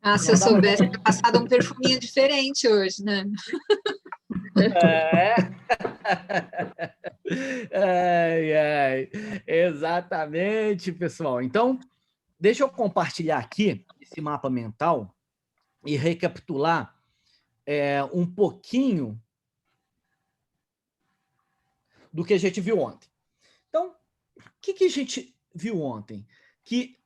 Ah, se eu soubesse, eu passado um perfuminho diferente hoje, né? É. Ai, ai. Exatamente, pessoal. Então, deixa eu compartilhar aqui esse mapa mental e recapitular um pouquinho do que a gente viu ontem. Então, o que a gente viu ontem? Que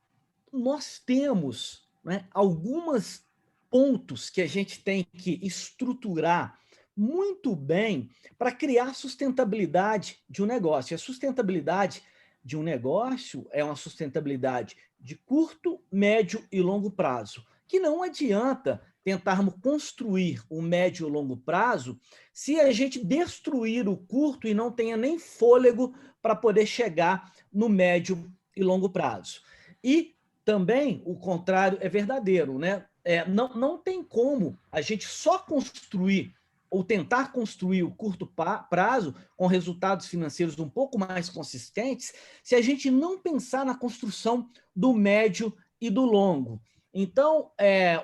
nós temos, né, alguns pontos que a gente tem que estruturar muito bem para criar sustentabilidade de um negócio. E a sustentabilidade de um negócio é uma sustentabilidade de curto, médio e longo prazo, que não adianta tentarmos construir o médio e longo prazo se a gente destruir o curto e não tenha nem fôlego para poder chegar no médio e longo prazo. E também o contrário é verdadeiro, né? Não tem como a gente só construir ou tentar construir o curto prazo com resultados financeiros um pouco mais consistentes se a gente não pensar na construção do médio e do longo. Então,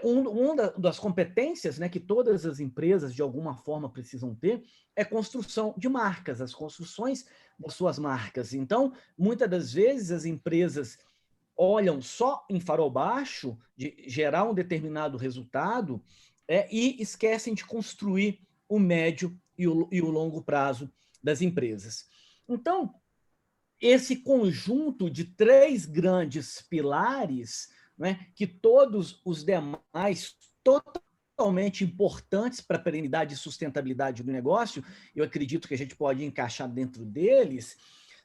uma das competências, né, que todas as empresas, de alguma forma, precisam ter é construção de marcas, as construções das suas marcas. Então, muitas das vezes, as empresas olham só em farol baixo, de gerar um determinado resultado, e esquecem de construir o médio e o longo prazo das empresas. Então, esse conjunto de 3 grandes pilares, né, que todos os demais totalmente importantes para a perenidade e sustentabilidade do negócio, eu acredito que a gente pode encaixar dentro deles,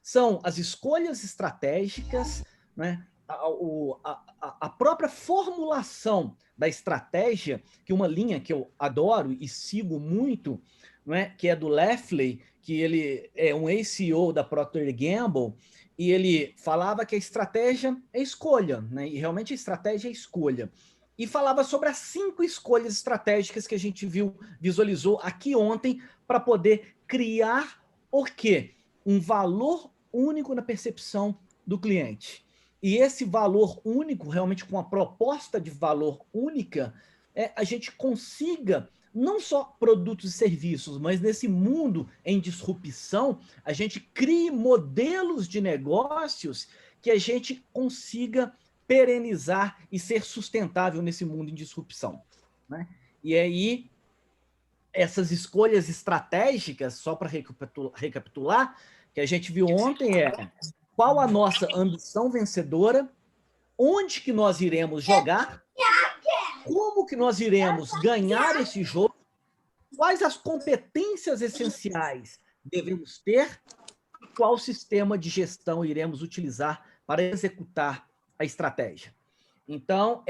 são as escolhas estratégicas, né, a própria formulação da estratégia, que uma linha que eu adoro e sigo muito, né, que é do Leffley, que ele é um ex-CEO da Procter Gamble, e ele falava que a estratégia é escolha, né, e realmente a estratégia é escolha. E falava sobre as 5 escolhas estratégicas que a gente visualizou aqui ontem para poder criar o quê? Um valor único na percepção do cliente. E esse valor único, realmente com a proposta de valor única, a gente consiga não só produtos e serviços, mas nesse mundo em disrupção, a gente crie modelos de negócios que a gente consiga perenizar e ser sustentável nesse mundo em disrupção, né? E aí, essas escolhas estratégicas, só para recapitular, que a gente viu ontem qual a nossa ambição vencedora, onde que nós iremos jogar, como que nós iremos ganhar esse jogo, quais as competências essenciais devemos ter e qual sistema de gestão iremos utilizar para executar a estratégia. Então,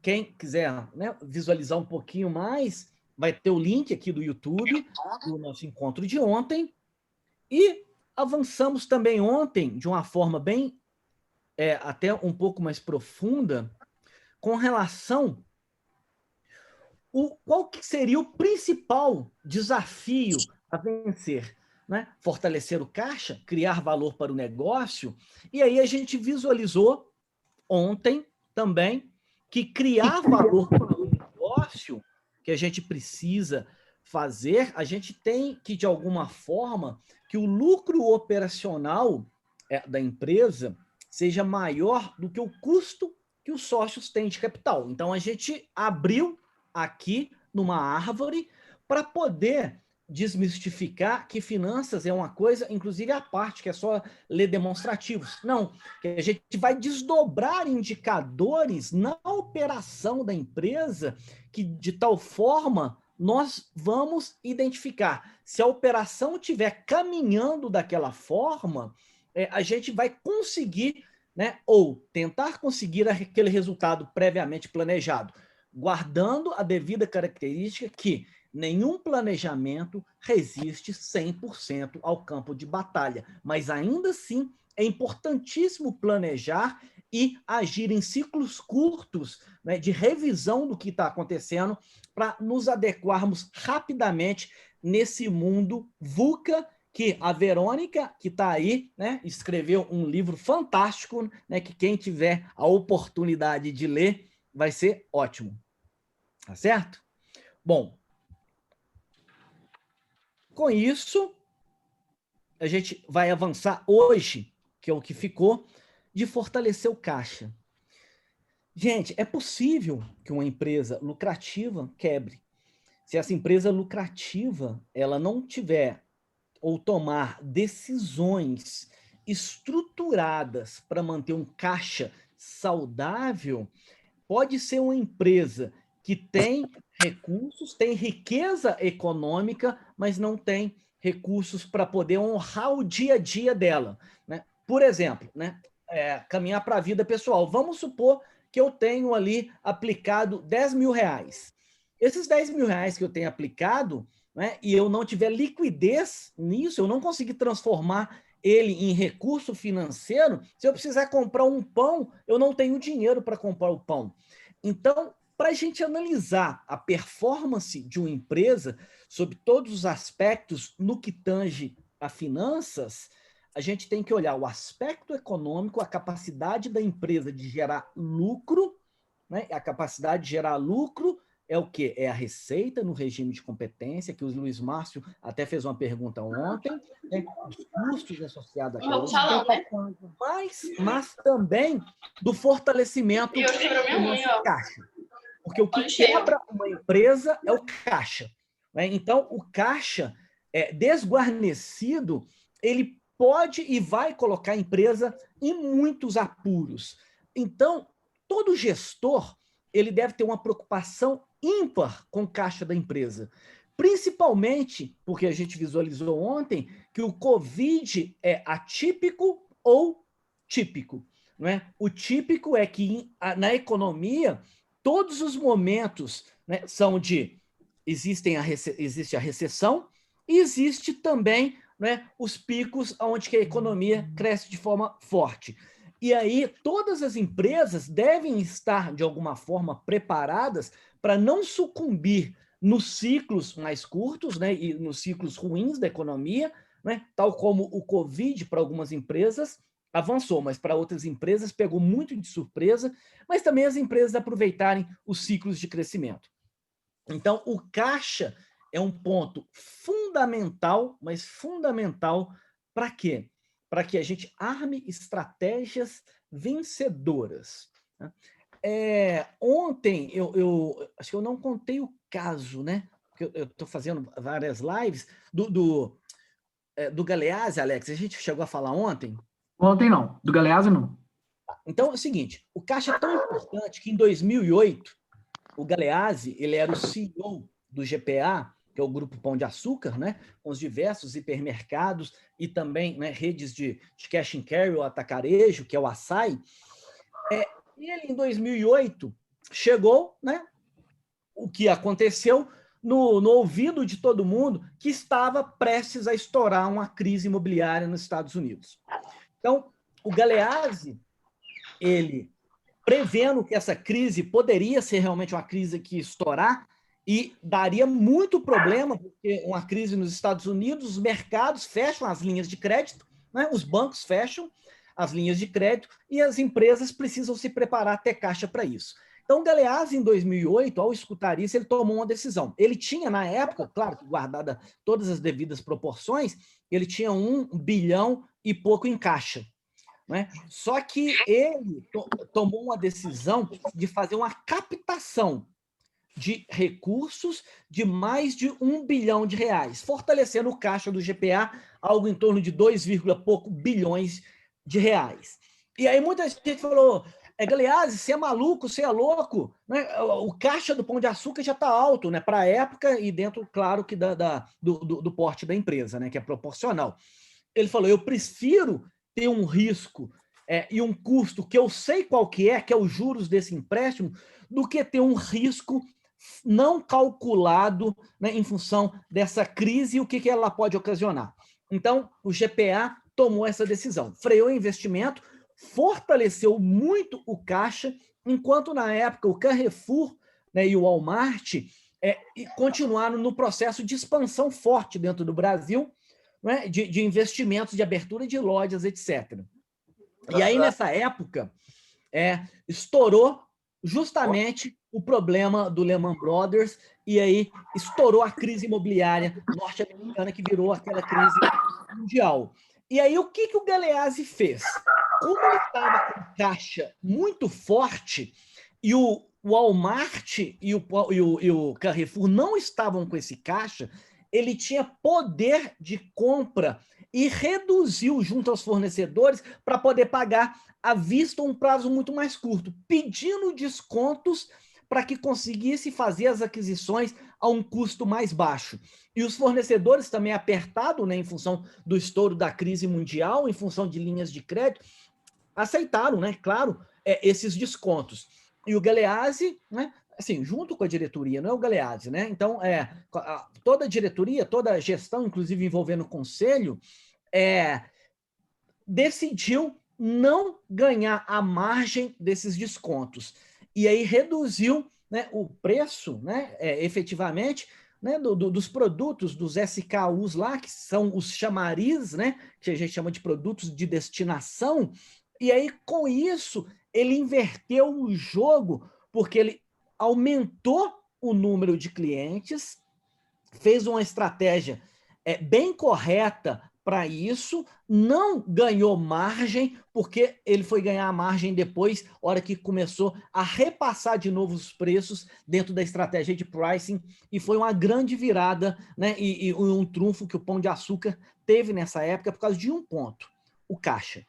quem quiser, né, visualizar um pouquinho mais, vai ter o link aqui do YouTube, do nosso encontro de ontem, e avançamos também ontem, de uma forma bem, até um pouco mais profunda, com relação qual que seria o principal desafio a vencer, né? Fortalecer o caixa, criar valor para o negócio, e aí a gente visualizou ontem também que criar valor para o negócio que a gente precisa fazer, a gente tem que, de alguma forma, que o lucro operacional da empresa seja maior do que o custo que os sócios têm de capital. Então, a gente abriu aqui numa árvore para poder desmistificar que finanças é uma coisa, inclusive a parte que é só ler demonstrativos. Não, que a gente vai desdobrar indicadores na operação da empresa que, de tal forma, nós vamos identificar. Se a operação estiver caminhando daquela forma, a gente vai conseguir, né, ou tentar conseguir aquele resultado previamente planejado, guardando a devida característica que nenhum planejamento resiste 100% ao campo de batalha, mas ainda assim é importantíssimo planejar e agir em ciclos curtos, né, de revisão do que está acontecendo para nos adequarmos rapidamente nesse mundo VUCA que a Verônica, que está aí, né, escreveu um livro fantástico, né, que quem tiver a oportunidade de ler, vai ser ótimo. Tá certo? Bom, com isso, a gente vai avançar hoje, que é o que ficou, de fortalecer o caixa. Gente, é possível que uma empresa lucrativa quebre. Se essa empresa lucrativa ela não tiver ou tomar decisões estruturadas para manter um caixa saudável, pode ser uma empresa que tem recursos, tem riqueza econômica, mas não tem recursos para poder honrar o dia a dia dela, né? Por exemplo, né, caminhar para a vida pessoal. Vamos supor que eu tenho ali aplicado 10 mil reais. Esses 10 mil reais que eu tenho aplicado, né, e eu não tiver liquidez nisso, eu não conseguir transformar ele em recurso financeiro, se eu precisar comprar um pão, eu não tenho dinheiro para comprar o pão. Então, para a gente analisar a performance de uma empresa sob todos os aspectos no que tange a finanças, a gente tem que olhar o aspecto econômico, a capacidade da empresa de gerar lucro, né? A capacidade de gerar lucro é o quê? É a receita no regime de competência, que o Luiz Márcio até fez uma pergunta ontem, né? Os custos associados àquela mas também do fortalecimento do nosso caixa. Porque o que quebra uma empresa é o caixa, né? Então, o caixa desguarnecido, ele pode e vai colocar a empresa em muitos apuros. Então, todo gestor ele deve ter uma preocupação ímpar com o caixa da empresa. Principalmente porque a gente visualizou ontem que o Covid é atípico ou típico. Não é? O típico é que na economia, todos os momentos, né, são de existe a recessão e existe também, né, os picos onde que a economia cresce de forma forte. E aí todas as empresas devem estar, de alguma forma, preparadas para não sucumbir nos ciclos mais curtos, né, e nos ciclos ruins da economia, né, tal como o Covid para algumas empresas avançou, mas para outras empresas pegou muito de surpresa, mas também as empresas aproveitarem os ciclos de crescimento. Então, o caixa é um ponto fundamental, mas fundamental para quê? Para que a gente arme estratégias vencedoras. Né? Ontem, eu acho que eu não contei o caso, né? Porque eu estou fazendo várias lives do Galeazzi, Alex. A gente chegou a falar ontem? Ontem não, do Galeazzi não. Então é o seguinte, o caixa é tão importante que em 2008, o Galeazzi, ele era o CEO do GPA, que é o Grupo Pão de Açúcar, né, com os diversos hipermercados e também, né, redes de cash and carry, o atacarejo, que é o Açaí. Ele, em 2008, chegou, né, o que aconteceu no ouvido de todo mundo, que estava prestes a estourar uma crise imobiliária nos Estados Unidos. Então, o Galeazzi, ele, prevendo que essa crise poderia ser realmente uma crise que ia estourar e daria muito problema, porque uma crise nos Estados Unidos, os mercados fecham as linhas de crédito, né? Os bancos fecham as linhas de crédito e as empresas precisam se preparar, ter caixa para isso. Então, o Galeazzi, em 2008, ao escutar isso, ele tomou uma decisão. Ele tinha, na época, claro, guardada todas as devidas proporções, ele tinha 1 bilhão e pouco em caixa. Né? Só que ele tomou uma decisão de fazer uma captação de recursos de mais de 1 bilhão de reais, fortalecendo o caixa do GPA, algo em torno de 2, pouco bilhões de reais. E aí muita gente falou, Galeazzi, você é maluco, você é louco, né? O caixa do Pão de Açúcar já está alto, né? Para a época e dentro, claro, que do porte da empresa, né? Que é proporcional. Ele falou, eu prefiro ter um risco e um custo que eu sei qual que é os juros desse empréstimo, do que ter um risco não calculado, né, em função dessa crise e o que ela pode ocasionar. Então, o GPA tomou essa decisão, freou o investimento, fortaleceu muito o caixa, enquanto na época o Carrefour, né, e o Walmart continuaram no processo de expansão forte dentro do Brasil, né, de investimentos, de abertura de lojas, etc. E aí, nessa época, estourou justamente o problema do Lehman Brothers, e aí estourou a crise imobiliária norte-americana, que virou aquela crise mundial. E aí, o que o Galeazzi fez? Como ele estava com caixa muito forte e o Walmart e o Carrefour não estavam com esse caixa, ele tinha poder de compra e reduziu junto aos fornecedores para poder pagar à vista um prazo muito mais curto, pedindo descontos para que conseguisse fazer as aquisições a um custo mais baixo. E os fornecedores também apertados, né, em função do estouro da crise mundial, em função de linhas de crédito, aceitaram, né, claro, esses descontos. E o Galeazzi, né, assim, junto com a diretoria, não é o Galeazzi, né? Então, toda a diretoria, toda a gestão, inclusive envolvendo o conselho, decidiu não ganhar a margem desses descontos. E aí reduziu, né, o preço, né, efetivamente, né, dos produtos, dos SKUs lá, que são os chamariz, né, que a gente chama de produtos de destinação. E aí, com isso, ele inverteu o jogo, porque ele aumentou o número de clientes, fez uma estratégia bem correta para isso, não ganhou margem, porque ele foi ganhar a margem depois, hora que começou a repassar de novo os preços dentro da estratégia de pricing, e foi uma grande virada, né, e um trunfo que o Pão de Açúcar teve nessa época por causa de um ponto, o caixa.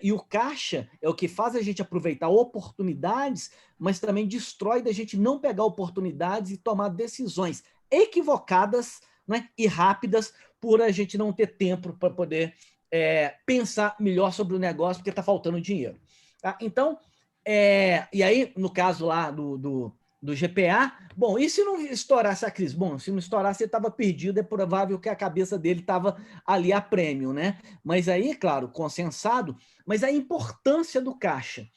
E o caixa é o que faz a gente aproveitar oportunidades, mas também destrói da gente não pegar oportunidades e tomar decisões equivocadas, né, e rápidas, por a gente não ter tempo para poder pensar melhor sobre o negócio, porque está faltando dinheiro. Tá? Então, e aí, no caso lá do GPA, bom, e se não estourasse a crise? Bom, se não estourasse, ele estava perdido, é provável que a cabeça dele estava ali a prêmio, né? Mas aí, claro, consensado, mas a importância do caixa.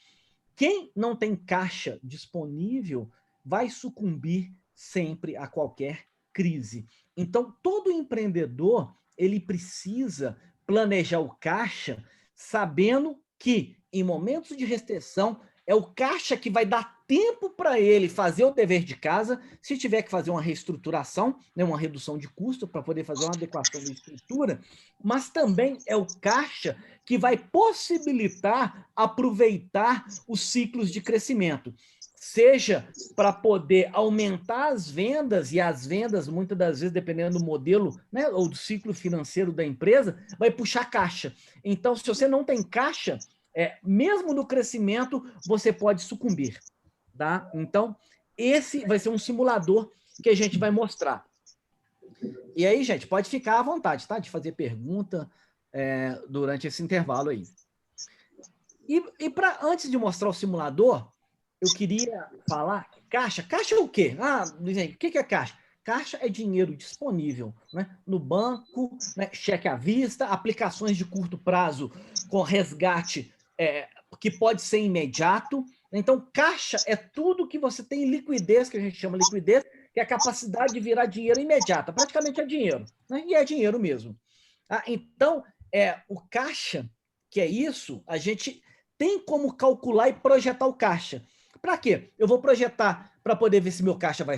Quem não tem caixa disponível vai sucumbir sempre a qualquer crise. Então, todo empreendedor, ele precisa planejar o caixa sabendo que, em momentos de restrição, é o caixa que vai dar tempo para ele fazer o dever de casa, se tiver que fazer uma reestruturação, né, uma redução de custo para poder fazer uma adequação da estrutura, mas também é o caixa que vai possibilitar aproveitar os ciclos de crescimento, seja para poder aumentar as vendas, e as vendas, muitas das vezes, dependendo do modelo, né, ou do ciclo financeiro da empresa, vai puxar caixa. Então, se você não tem caixa, mesmo no crescimento, você pode sucumbir. Tá? Então, esse vai ser um simulador que a gente vai mostrar. E aí, gente, pode ficar à vontade, tá? De fazer pergunta durante esse intervalo aí. E antes de mostrar o simulador, eu queria falar, caixa é o quê? O que é caixa? Caixa é dinheiro disponível, né, no banco, né, cheque à vista, aplicações de curto prazo com resgate que pode ser imediato. Então, caixa é tudo que você tem liquidez, que a gente chama liquidez, que é a capacidade de virar dinheiro imediata. Praticamente é dinheiro, né? E é dinheiro mesmo. Então, o caixa, que é isso, a gente tem como calcular e projetar o caixa. Para quê? Eu vou projetar para poder ver se meu caixa vai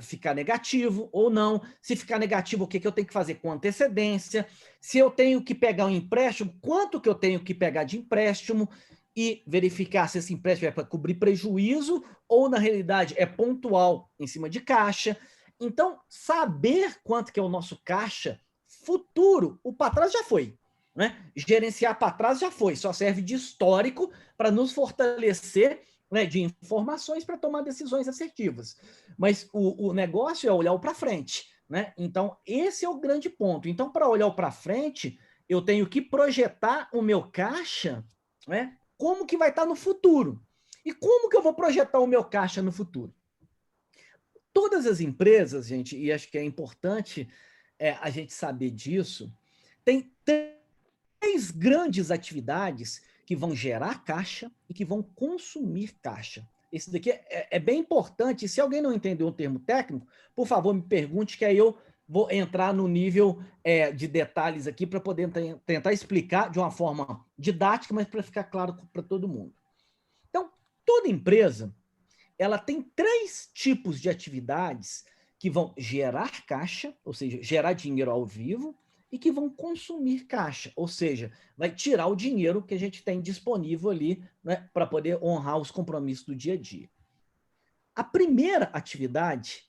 ficar negativo ou não. Se ficar negativo, o que eu tenho que fazer com antecedência? Se eu tenho que pegar um empréstimo, quanto que eu tenho que pegar de empréstimo? E verificar se esse empréstimo é para cobrir prejuízo ou, na realidade, é pontual em cima de caixa. Então, saber quanto que é o nosso caixa futuro, o para trás já foi. Né? Gerenciar para trás já foi, só serve de histórico para nos fortalecer, né, de informações para tomar decisões assertivas. Mas o negócio é olhar para frente. Né? Então, esse é o grande ponto. Então, para olhar para frente, eu tenho que projetar o meu caixa, né, como que vai estar no futuro. E como que eu vou projetar o meu caixa no futuro? Todas as empresas, gente, e acho que é importante a gente saber disso, tem três grandes atividades que vão gerar caixa e que vão consumir caixa. Esse daqui é bem importante. Se alguém não entendeu o termo técnico, por favor, me pergunte, que aí eu vou entrar no nível de detalhes aqui para poder tentar explicar de uma forma didática, mas para ficar claro para todo mundo. Então, toda empresa, ela tem 3 tipos de atividades que vão gerar caixa, ou seja, gerar dinheiro ao vivo, e que vão consumir caixa, ou seja, vai tirar o dinheiro que a gente tem disponível ali, né, para poder honrar os compromissos do dia a dia. A primeira atividade,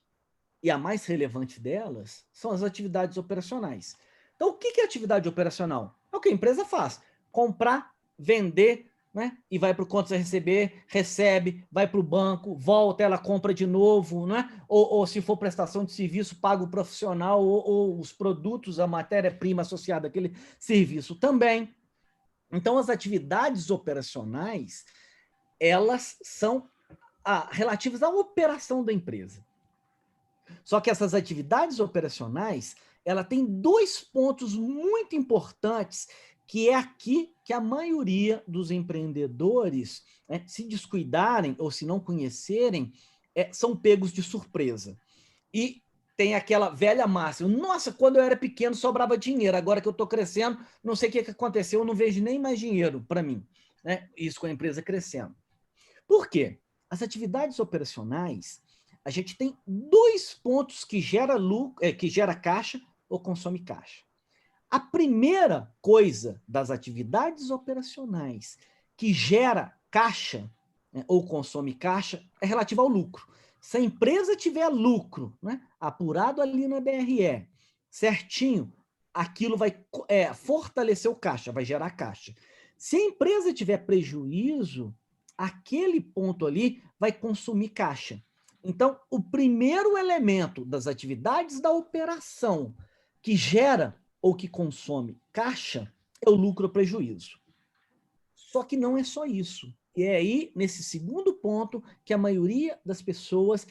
e a mais relevante delas, são as atividades operacionais. Então, o que é atividade operacional? É o que a empresa faz: comprar, vender, né? E vai para o contas a receber, recebe, vai para o banco, volta, ela compra de novo, né? Ou se for prestação de serviço, paga o profissional ou os produtos, a matéria-prima associada àquele serviço também. Então, as atividades operacionais, elas são relativas à operação da empresa. Só que essas atividades operacionais, ela tem 2 pontos muito importantes, que é aqui que a maioria dos empreendedores, né, se descuidarem ou se não conhecerem, são pegos de surpresa. E tem aquela velha máxima: nossa, quando eu era pequeno sobrava dinheiro, agora que eu estou crescendo, não sei o que aconteceu, eu não vejo nem mais dinheiro para mim. Né? Isso com a empresa crescendo. Por quê? As atividades operacionais, a gente tem 2 pontos que gera lucro, que gera caixa ou consome caixa. A primeira coisa das atividades operacionais que gera caixa, né, ou consome caixa é relativa ao lucro. Se a empresa tiver lucro, né, apurado ali na BRE, certinho, aquilo vai fortalecer o caixa, vai gerar caixa. Se a empresa tiver prejuízo, aquele ponto ali vai consumir caixa. Então, o primeiro elemento das atividades da operação que gera ou que consome caixa é o lucro ou prejuízo. Só que não é só isso. E é aí, nesse segundo ponto, que a maioria das pessoas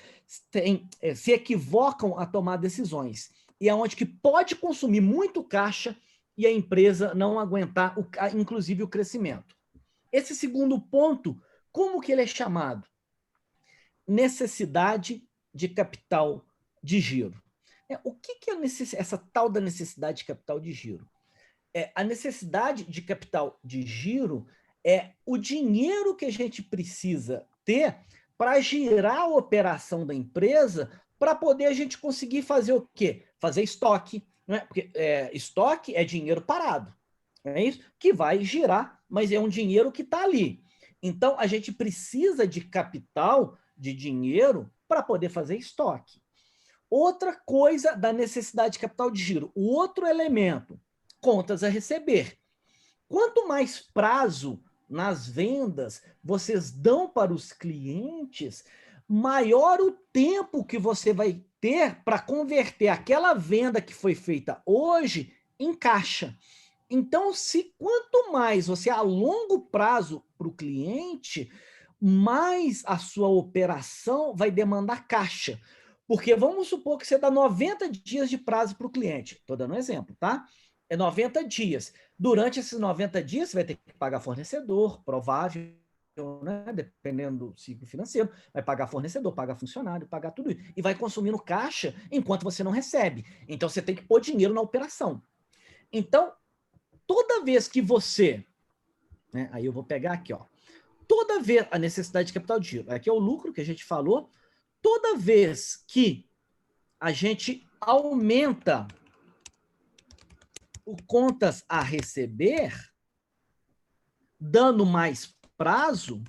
se equivocam a tomar decisões. E é onde que pode consumir muito caixa e a empresa não aguentar, inclusive, o crescimento. Esse segundo ponto, como que ele é chamado? Necessidade de capital de giro. O que é essa tal da necessidade de capital de giro? A necessidade de capital de giro é o dinheiro que a gente precisa ter para girar a operação da empresa, para poder a gente conseguir fazer o quê? Fazer estoque. Né? Porque estoque é dinheiro parado. É isso? Que vai girar, mas é um dinheiro que está ali. Então, a gente precisa de capital, de dinheiro, para poder fazer estoque. Outra coisa da necessidade de capital de giro, o outro elemento, contas a receber. Quanto mais prazo nas vendas vocês dão para os clientes, maior o tempo que você vai ter para converter aquela venda que foi feita hoje em caixa. Então, quanto mais você alonga o prazo para o cliente, mais a sua operação vai demandar caixa. Porque vamos supor que você dá 90 dias de prazo para o cliente. Estou dando um exemplo, tá? É 90 dias. Durante esses 90 dias, você vai ter que pagar fornecedor, provável, né? Dependendo do ciclo financeiro, vai pagar fornecedor, pagar funcionário, pagar tudo isso. E vai consumindo caixa enquanto você não recebe. Então, você tem que pôr dinheiro na operação. Então, toda vez que você... Né, aí eu vou pegar aqui, ó. Toda vez... A necessidade de capital de giro. Aqui é o lucro que a gente falou. Toda vez que a gente aumenta o contas a receber, dando mais prazo,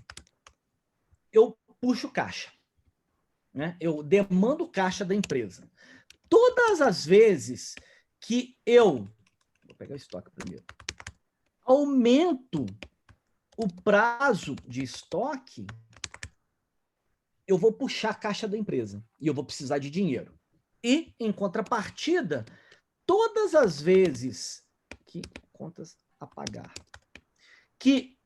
eu puxo caixa. Né? Eu demando caixa da empresa. Todas as vezes que eu... Vou pegar o estoque primeiro. Aumento o prazo de estoque, eu vou puxar a caixa da empresa e eu vou precisar de dinheiro. E, em contrapartida, todas as vezes que contas a pagar, que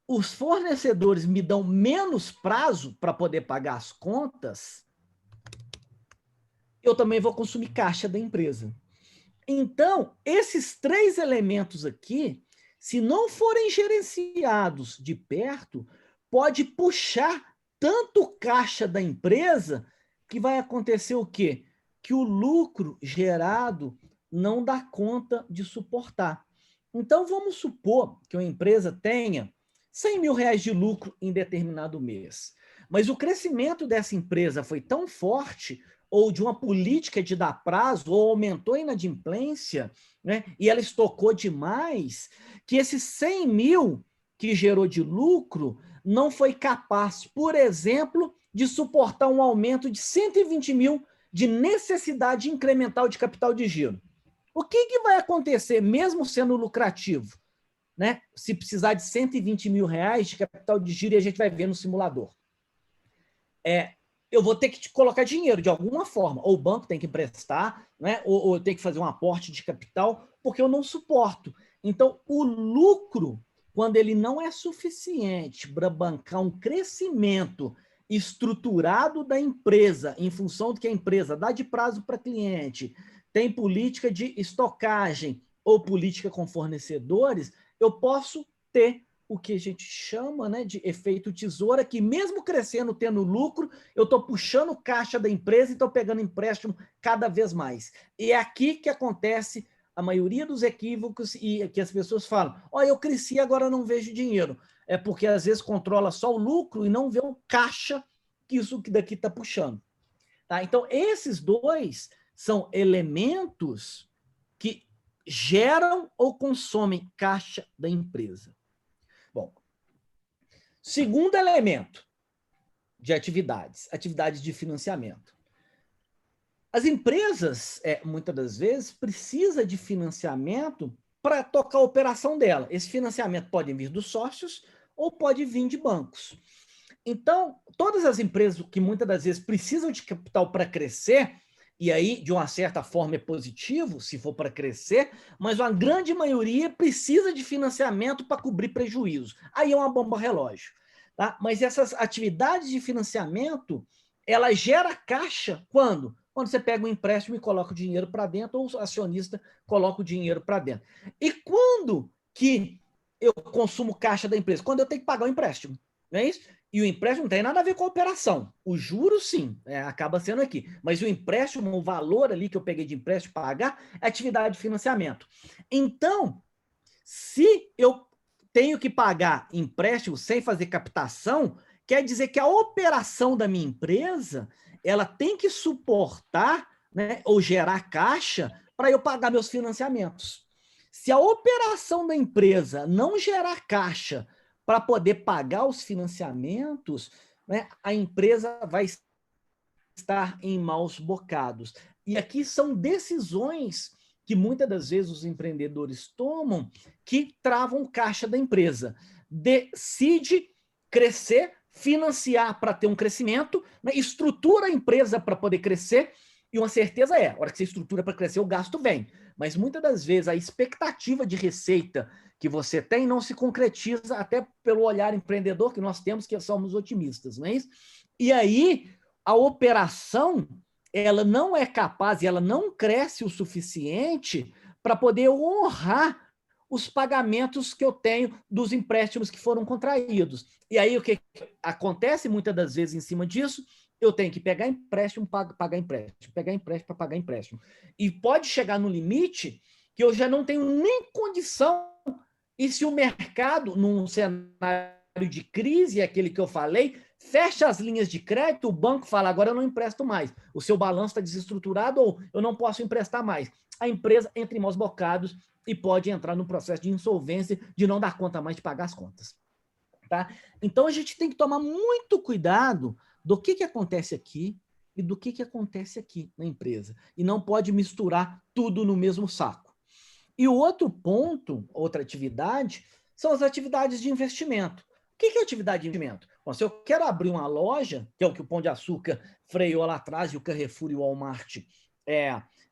os fornecedores me dão menos prazo para poder pagar as contas, eu também vou consumir caixa da empresa. Então, esses 3 elementos aqui, se não forem gerenciados de perto, pode puxar tanto caixa da empresa que vai acontecer o quê? Que o lucro gerado não dá conta de suportar. Então, vamos supor que uma empresa tenha 100 mil reais de lucro em determinado mês. Mas o crescimento dessa empresa foi tão forte, ou de uma política de dar prazo, ou aumentou a inadimplência, né? E ela estocou demais, que esses 100 mil que gerou de lucro não foi capaz, por exemplo, de suportar um aumento de 120 mil de necessidade incremental de capital de giro. O que vai acontecer, mesmo sendo lucrativo, né? Se precisar de 120 mil reais de capital de giro, e a gente vai ver no simulador. Eu vou ter que te colocar dinheiro de alguma forma, ou o banco tem que emprestar, né? Ou eu tenho que fazer um aporte de capital, porque eu não suporto. Então, o lucro, quando ele não é suficiente para bancar um crescimento estruturado da empresa, em função do que a empresa dá de prazo para cliente, tem política de estocagem ou política com fornecedores, eu posso ter o que a gente chama, né, de efeito tesoura, que mesmo crescendo, tendo lucro, eu estou puxando caixa da empresa e estou pegando empréstimo cada vez mais. E é aqui que acontece a maioria dos equívocos e que as pessoas falam, eu cresci, agora não vejo dinheiro. É porque às vezes controla só o lucro e não vê o caixa que isso daqui está puxando. Tá? Então, esses dois são elementos que geram ou consomem caixa da empresa. Bom, segundo elemento de atividades de financiamento. As empresas, muitas das vezes, precisam de financiamento para tocar a operação dela. Esse financiamento pode vir dos sócios ou pode vir de bancos. Então, todas as empresas que muitas das vezes precisam de capital para crescer, e aí, de uma certa forma, é positivo, se for para crescer, mas uma grande maioria precisa de financiamento para cobrir prejuízo. Aí é uma bomba relógio. Tá? Mas essas atividades de financiamento, ela gera caixa quando? Quando você pega um empréstimo e coloca o dinheiro para dentro, ou o acionista coloca o dinheiro para dentro. E quando que eu consumo caixa da empresa? Quando eu tenho que pagar o empréstimo. Não é isso? E o empréstimo não tem nada a ver com a operação. O juro, sim, acaba sendo aqui. Mas o empréstimo, o valor ali que eu peguei de empréstimo para pagar, é atividade de financiamento. Então, se eu tenho que pagar empréstimo sem fazer captação, quer dizer que a operação da minha empresa, ela tem que suportar, né, ou gerar caixa para eu pagar meus financiamentos. Se a operação da empresa não gerar caixa para poder pagar os financiamentos, né, a empresa vai estar em maus bocados. E aqui são decisões que muitas das vezes os empreendedores tomam que travam caixa da empresa. Decide crescer, financiar para ter um crescimento, né, estrutura a empresa para poder crescer, e uma certeza a hora que você estrutura para crescer, o gasto vem. Mas muitas das vezes a expectativa de receita que você tem não se concretiza, até pelo olhar empreendedor que nós temos, que somos otimistas, não é isso? E aí, a operação, ela não é capaz e ela não cresce o suficiente para poder honrar os pagamentos que eu tenho dos empréstimos que foram contraídos. E aí, o que acontece muitas das vezes em cima disso? Eu tenho que pegar empréstimo para pagar empréstimo, pegar empréstimo para pagar empréstimo. E pode chegar no limite que eu já não tenho nem condição. E se o mercado, num cenário de crise, aquele que eu falei, fecha as linhas de crédito, o banco fala, agora eu não empresto mais. O seu balanço está desestruturado ou eu não posso emprestar mais. A empresa entra em maus bocados e pode entrar no processo de insolvência, de não dar conta mais de pagar as contas. Tá? Então, a gente tem que tomar muito cuidado do que acontece aqui e do que acontece aqui na empresa. E não pode misturar tudo no mesmo saco. E o outro ponto, outra atividade, são as atividades de investimento. O que é atividade de investimento? Bom, se eu quero abrir uma loja, que é o que o Pão de Açúcar freou lá atrás e o Carrefour e o Walmart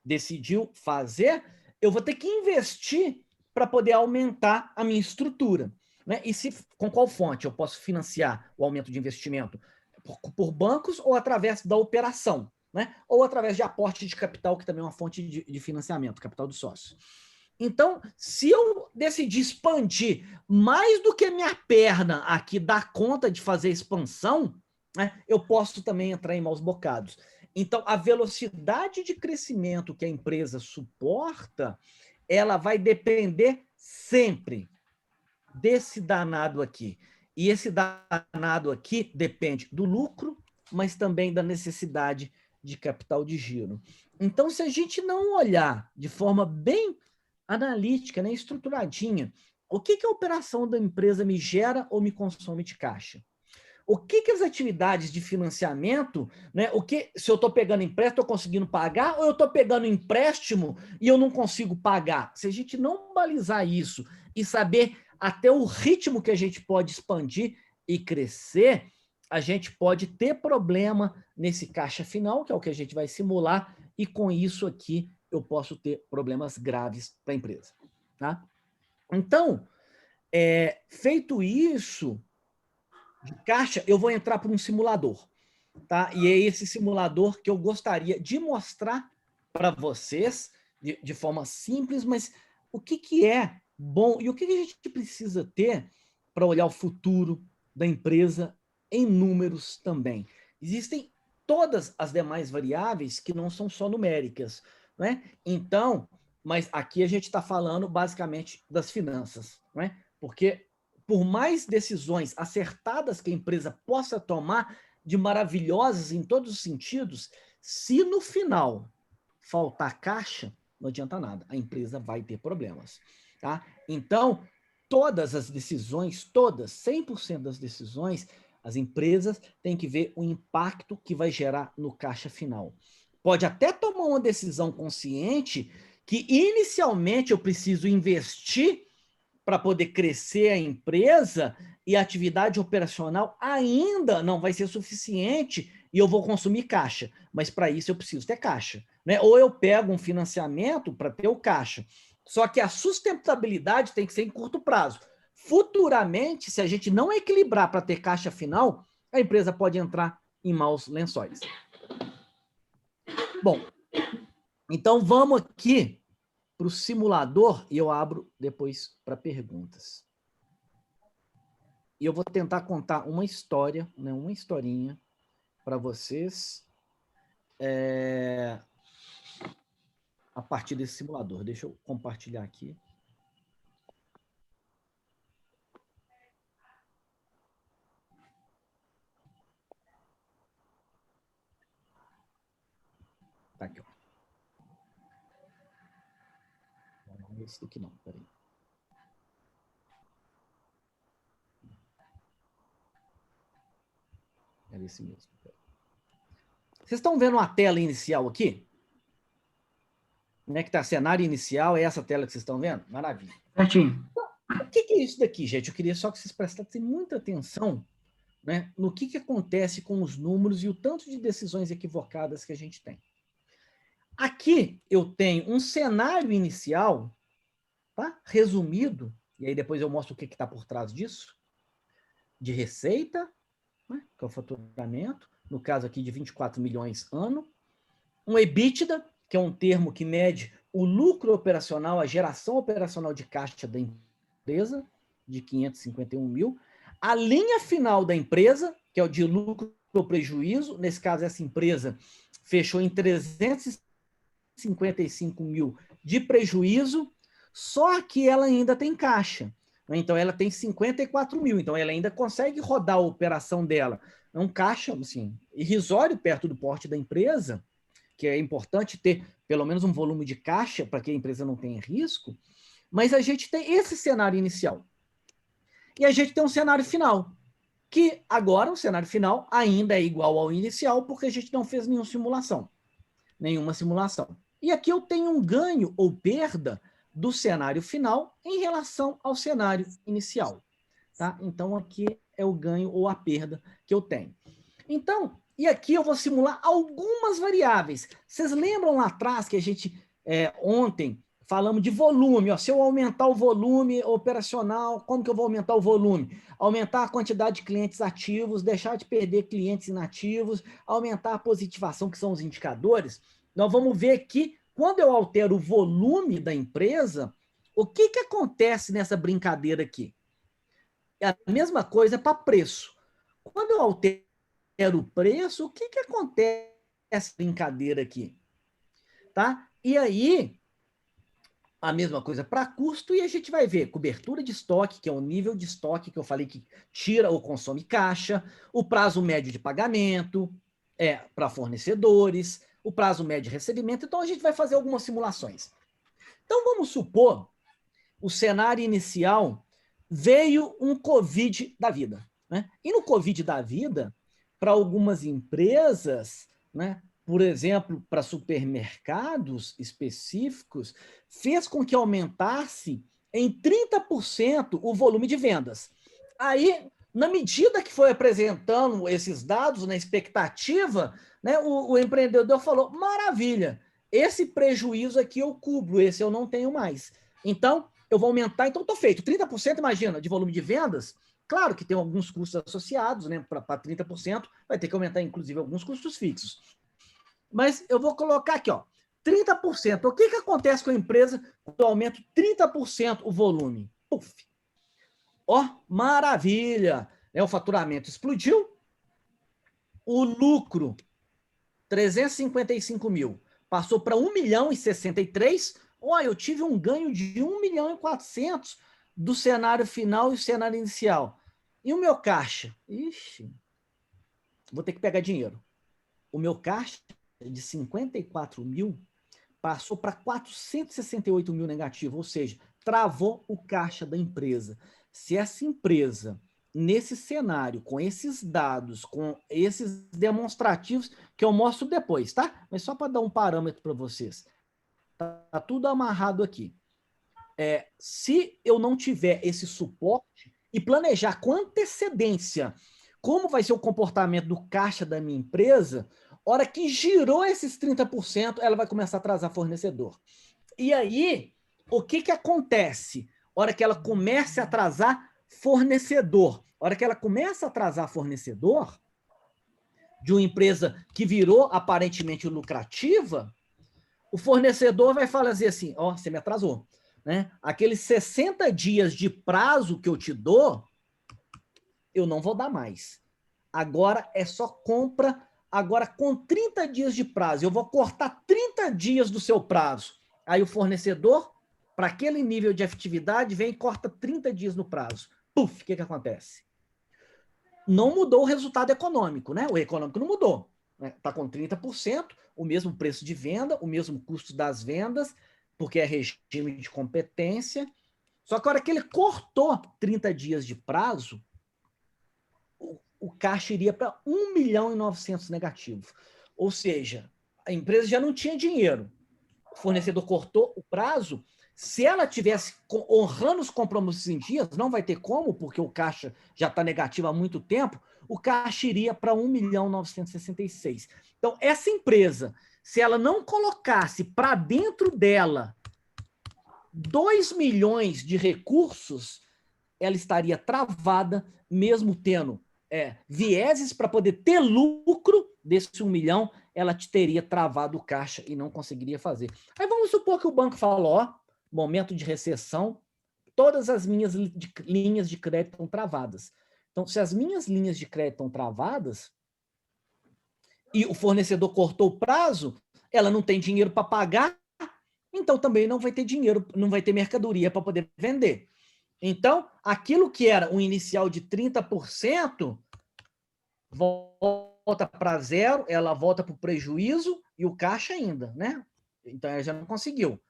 decidiu fazer, eu vou ter que investir para poder aumentar a minha estrutura. Né? E com qual fonte eu posso financiar o aumento de investimento? Por bancos ou através da operação, né? Ou através de aporte de capital, que também é uma fonte de financiamento, capital do sócio. Então, se eu decidir expandir mais do que a minha perna aqui dá conta de fazer expansão, né, eu posso também entrar em maus bocados. Então, a velocidade de crescimento que a empresa suporta, ela vai depender sempre desse danado aqui. E esse danado aqui depende do lucro, mas também da necessidade de capital de giro. Então, se a gente não olhar de forma bem analítica, né, estruturadinha, o que a operação da empresa me gera ou me consome de caixa? O que as atividades de financiamento, né, se eu estou pegando empréstimo, estou conseguindo pagar, ou eu estou pegando empréstimo e eu não consigo pagar? Se a gente não balizar isso e saber até o ritmo que a gente pode expandir e crescer, a gente pode ter problema nesse caixa final, que é o que a gente vai simular, e com isso aqui eu posso ter problemas graves para a empresa. Tá? Então, feito isso, de caixa, eu vou entrar para um simulador. Tá? E é esse simulador que eu gostaria de mostrar para vocês, de forma simples, mas o que é bom e o que a gente precisa ter para olhar o futuro da empresa em números também. Existem todas as demais variáveis que não são só numéricas, né? Então, mas aqui a gente está falando basicamente das finanças, né? Porque por mais decisões acertadas que a empresa possa tomar, de maravilhosas em todos os sentidos, se no final faltar caixa, não adianta nada, a empresa vai ter problemas. Tá? Então, todas as decisões, 100% das decisões, as empresas têm que ver o impacto que vai gerar no caixa final. Pode até tomar uma decisão consciente que inicialmente eu preciso investir para poder crescer a empresa e a atividade operacional ainda não vai ser suficiente e eu vou consumir caixa. Mas para isso eu preciso ter caixa. Né? Ou eu pego um financiamento para ter o caixa. Só que a sustentabilidade tem que ser em curto prazo. Futuramente, se a gente não equilibrar para ter caixa final, a empresa pode entrar em maus lençóis. Bom, então vamos aqui para o simulador e eu abro depois para perguntas. E eu vou tentar contar uma história, né, uma historinha para vocês a partir desse simulador. Deixa eu compartilhar aqui. Tá aqui, ó. Não é esse daqui não, peraí. É esse mesmo. Vocês estão vendo a tela inicial aqui? Né, que tá cenário inicial, é essa tela que vocês estão vendo? Maravilha. Certinho. O que é isso daqui, gente? Eu queria só que vocês prestassem muita atenção, né, no que acontece com os números e o tanto de decisões equivocadas que a gente tem. Aqui eu tenho um cenário inicial, tá? Resumido, e aí depois eu mostro o que está por trás disso, de receita, né, que é o faturamento, no caso aqui de 24 milhões ano, um EBITDA, que é um termo que mede o lucro operacional, a geração operacional de caixa da empresa, de 551 mil, a linha final da empresa, que é o de lucro ou prejuízo, nesse caso essa empresa fechou em 355 mil de prejuízo, só que ela ainda tem caixa. Então, ela tem 54 mil, então ela ainda consegue rodar a operação dela. É um caixa, assim, irrisório perto do porte da empresa, que é importante ter pelo menos um volume de caixa para que a empresa não tenha risco, mas a gente tem esse cenário inicial. E a gente tem um cenário final, que agora o cenário final ainda é igual ao inicial, porque a gente não fez nenhuma simulação. E aqui eu tenho um ganho ou perda do cenário final em relação ao cenário inicial. Tá? Então, aqui é o ganho ou a perda que eu tenho. Então, e aqui eu vou simular algumas variáveis. Vocês lembram lá atrás que a gente, ontem, falamos de volume? Ó, se eu aumentar o volume operacional, como que eu vou aumentar o volume? Aumentar a quantidade de clientes ativos, deixar de perder clientes inativos, aumentar a positivação, que são os indicadores. Nós vamos ver que, quando eu altero o volume da empresa, o que acontece nessa brincadeira aqui? É a mesma coisa para preço. Quando eu altero o preço, o que acontece nessa brincadeira aqui? Tá? E aí, A mesma coisa para custo, e a gente vai ver cobertura de estoque, que é o nível de estoque que eu falei que tira ou consome caixa, o prazo médio de pagamento para fornecedores, o prazo médio de recebimento. Então, a gente vai fazer algumas simulações. Então, vamos supor, o cenário inicial veio um Covid da vida. Né? E no Covid da vida, para algumas empresas, né, por exemplo, para supermercados específicos, fez com que aumentasse em 30% o volume de vendas. Aí, na medida que foi apresentando esses dados, na expectativa, né, o empreendedor falou, maravilha, esse prejuízo aqui eu cubro, esse eu não tenho mais. Então, eu vou aumentar, então estou feito. 30%, imagina, de volume de vendas, claro que tem alguns custos associados, né? Para 30%, vai ter que aumentar, inclusive, alguns custos fixos. Mas eu vou colocar aqui, ó, 30%. O que acontece com a empresa quando eu aumento 30% o volume? Puf! Ó, maravilha! O faturamento explodiu, o lucro, 355 mil, passou para 1 milhão e 63. Olha, eu tive um ganho de 1 milhão e 400 do cenário final e cenário inicial. E o meu caixa? Ixi, vou ter que pegar dinheiro. O meu caixa de 54 mil passou para 468 mil negativo, ou seja, travou o caixa da empresa. Se essa empresa, nesse cenário, com esses dados, com esses demonstrativos, que eu mostro depois, tá? Mas só para dar um parâmetro para vocês. Tá tudo amarrado aqui. Se eu não tiver esse suporte e planejar com antecedência como vai ser o comportamento do caixa da minha empresa, hora que girou esses 30%, ela vai começar a atrasar fornecedor. E aí, o que acontece? Hora que ela começa a atrasar fornecedor. Hora que ela começa a atrasar fornecedor de uma empresa que virou aparentemente lucrativa, o fornecedor vai falar assim, ó, você me atrasou. Né? Aqueles 60 dias de prazo que eu te dou, eu não vou dar mais. Agora é só compra. Agora, com 30 dias de prazo, eu vou cortar 30 dias do seu prazo. Aí o fornecedor, para aquele nível de atividade, vem e corta 30 dias no prazo. Puf, o que acontece? Não mudou o resultado econômico, né? O econômico não mudou. Está com 30%, o mesmo preço de venda, o mesmo custo das vendas, porque é regime de competência. Só que a hora que ele cortou 30 dias de prazo, o caixa iria para 1 milhão e 900 negativo. Ou seja, a empresa já não tinha dinheiro. O fornecedor cortou o prazo. Se ela tivesse honrando os compromissos em dias, não vai ter como, porque o caixa já está negativo há muito tempo, o caixa iria para 1 milhão e 966. Então, essa empresa, se ela não colocasse para dentro dela 2 milhões de recursos, ela estaria travada, mesmo tendo vieses para poder ter lucro desse 1 milhão, ela teria travado o caixa e não conseguiria fazer. Aí vamos supor que o banco falou, ó, momento de recessão, todas as minhas linhas de crédito estão travadas. Então, se as minhas linhas de crédito estão travadas e o fornecedor cortou o prazo, ela não tem dinheiro para pagar, então também não vai ter dinheiro, não vai ter mercadoria para poder vender. Então, aquilo que era um inicial de 30%, volta para zero, ela volta para o prejuízo e o caixa ainda, né? Então, ela já não conseguiu.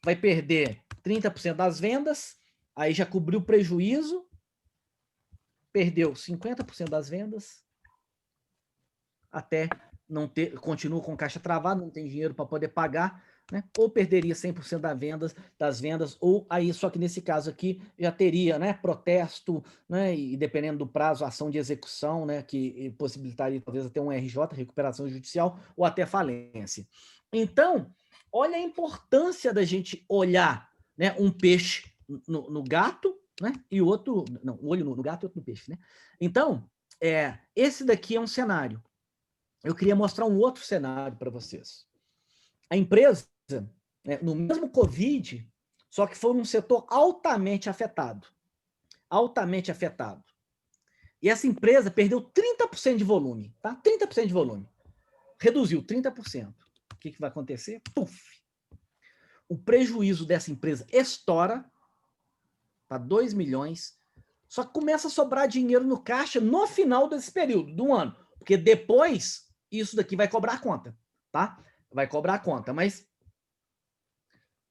Vai perder 30% das vendas, aí já cobriu o prejuízo, perdeu 50% das vendas, até não ter, continua com caixa travado, não tem dinheiro para poder pagar, né? Ou perderia 100% das vendas, ou aí, só que nesse caso aqui, já teria, né, protesto, né, e dependendo do prazo, ação de execução, né, que possibilitaria talvez até um RJ, recuperação judicial, ou até falência. Então, olha a importância da gente olhar, né, um peixe no gato, né, e outro, não, um olho no gato e outro no peixe, né? Então, esse daqui é um cenário. Eu queria mostrar um outro cenário para vocês. A empresa, no mesmo Covid, só que foi num setor altamente afetado. Altamente afetado. E essa empresa perdeu 30% de volume, tá? 30% de volume. Reduziu 30%. O que vai acontecer? Puf! o prejuízo dessa empresa estoura para 2 milhões, só que começa a sobrar dinheiro no caixa no final desse período, do ano. Porque depois, isso daqui vai cobrar a conta, tá? Vai cobrar a conta, mas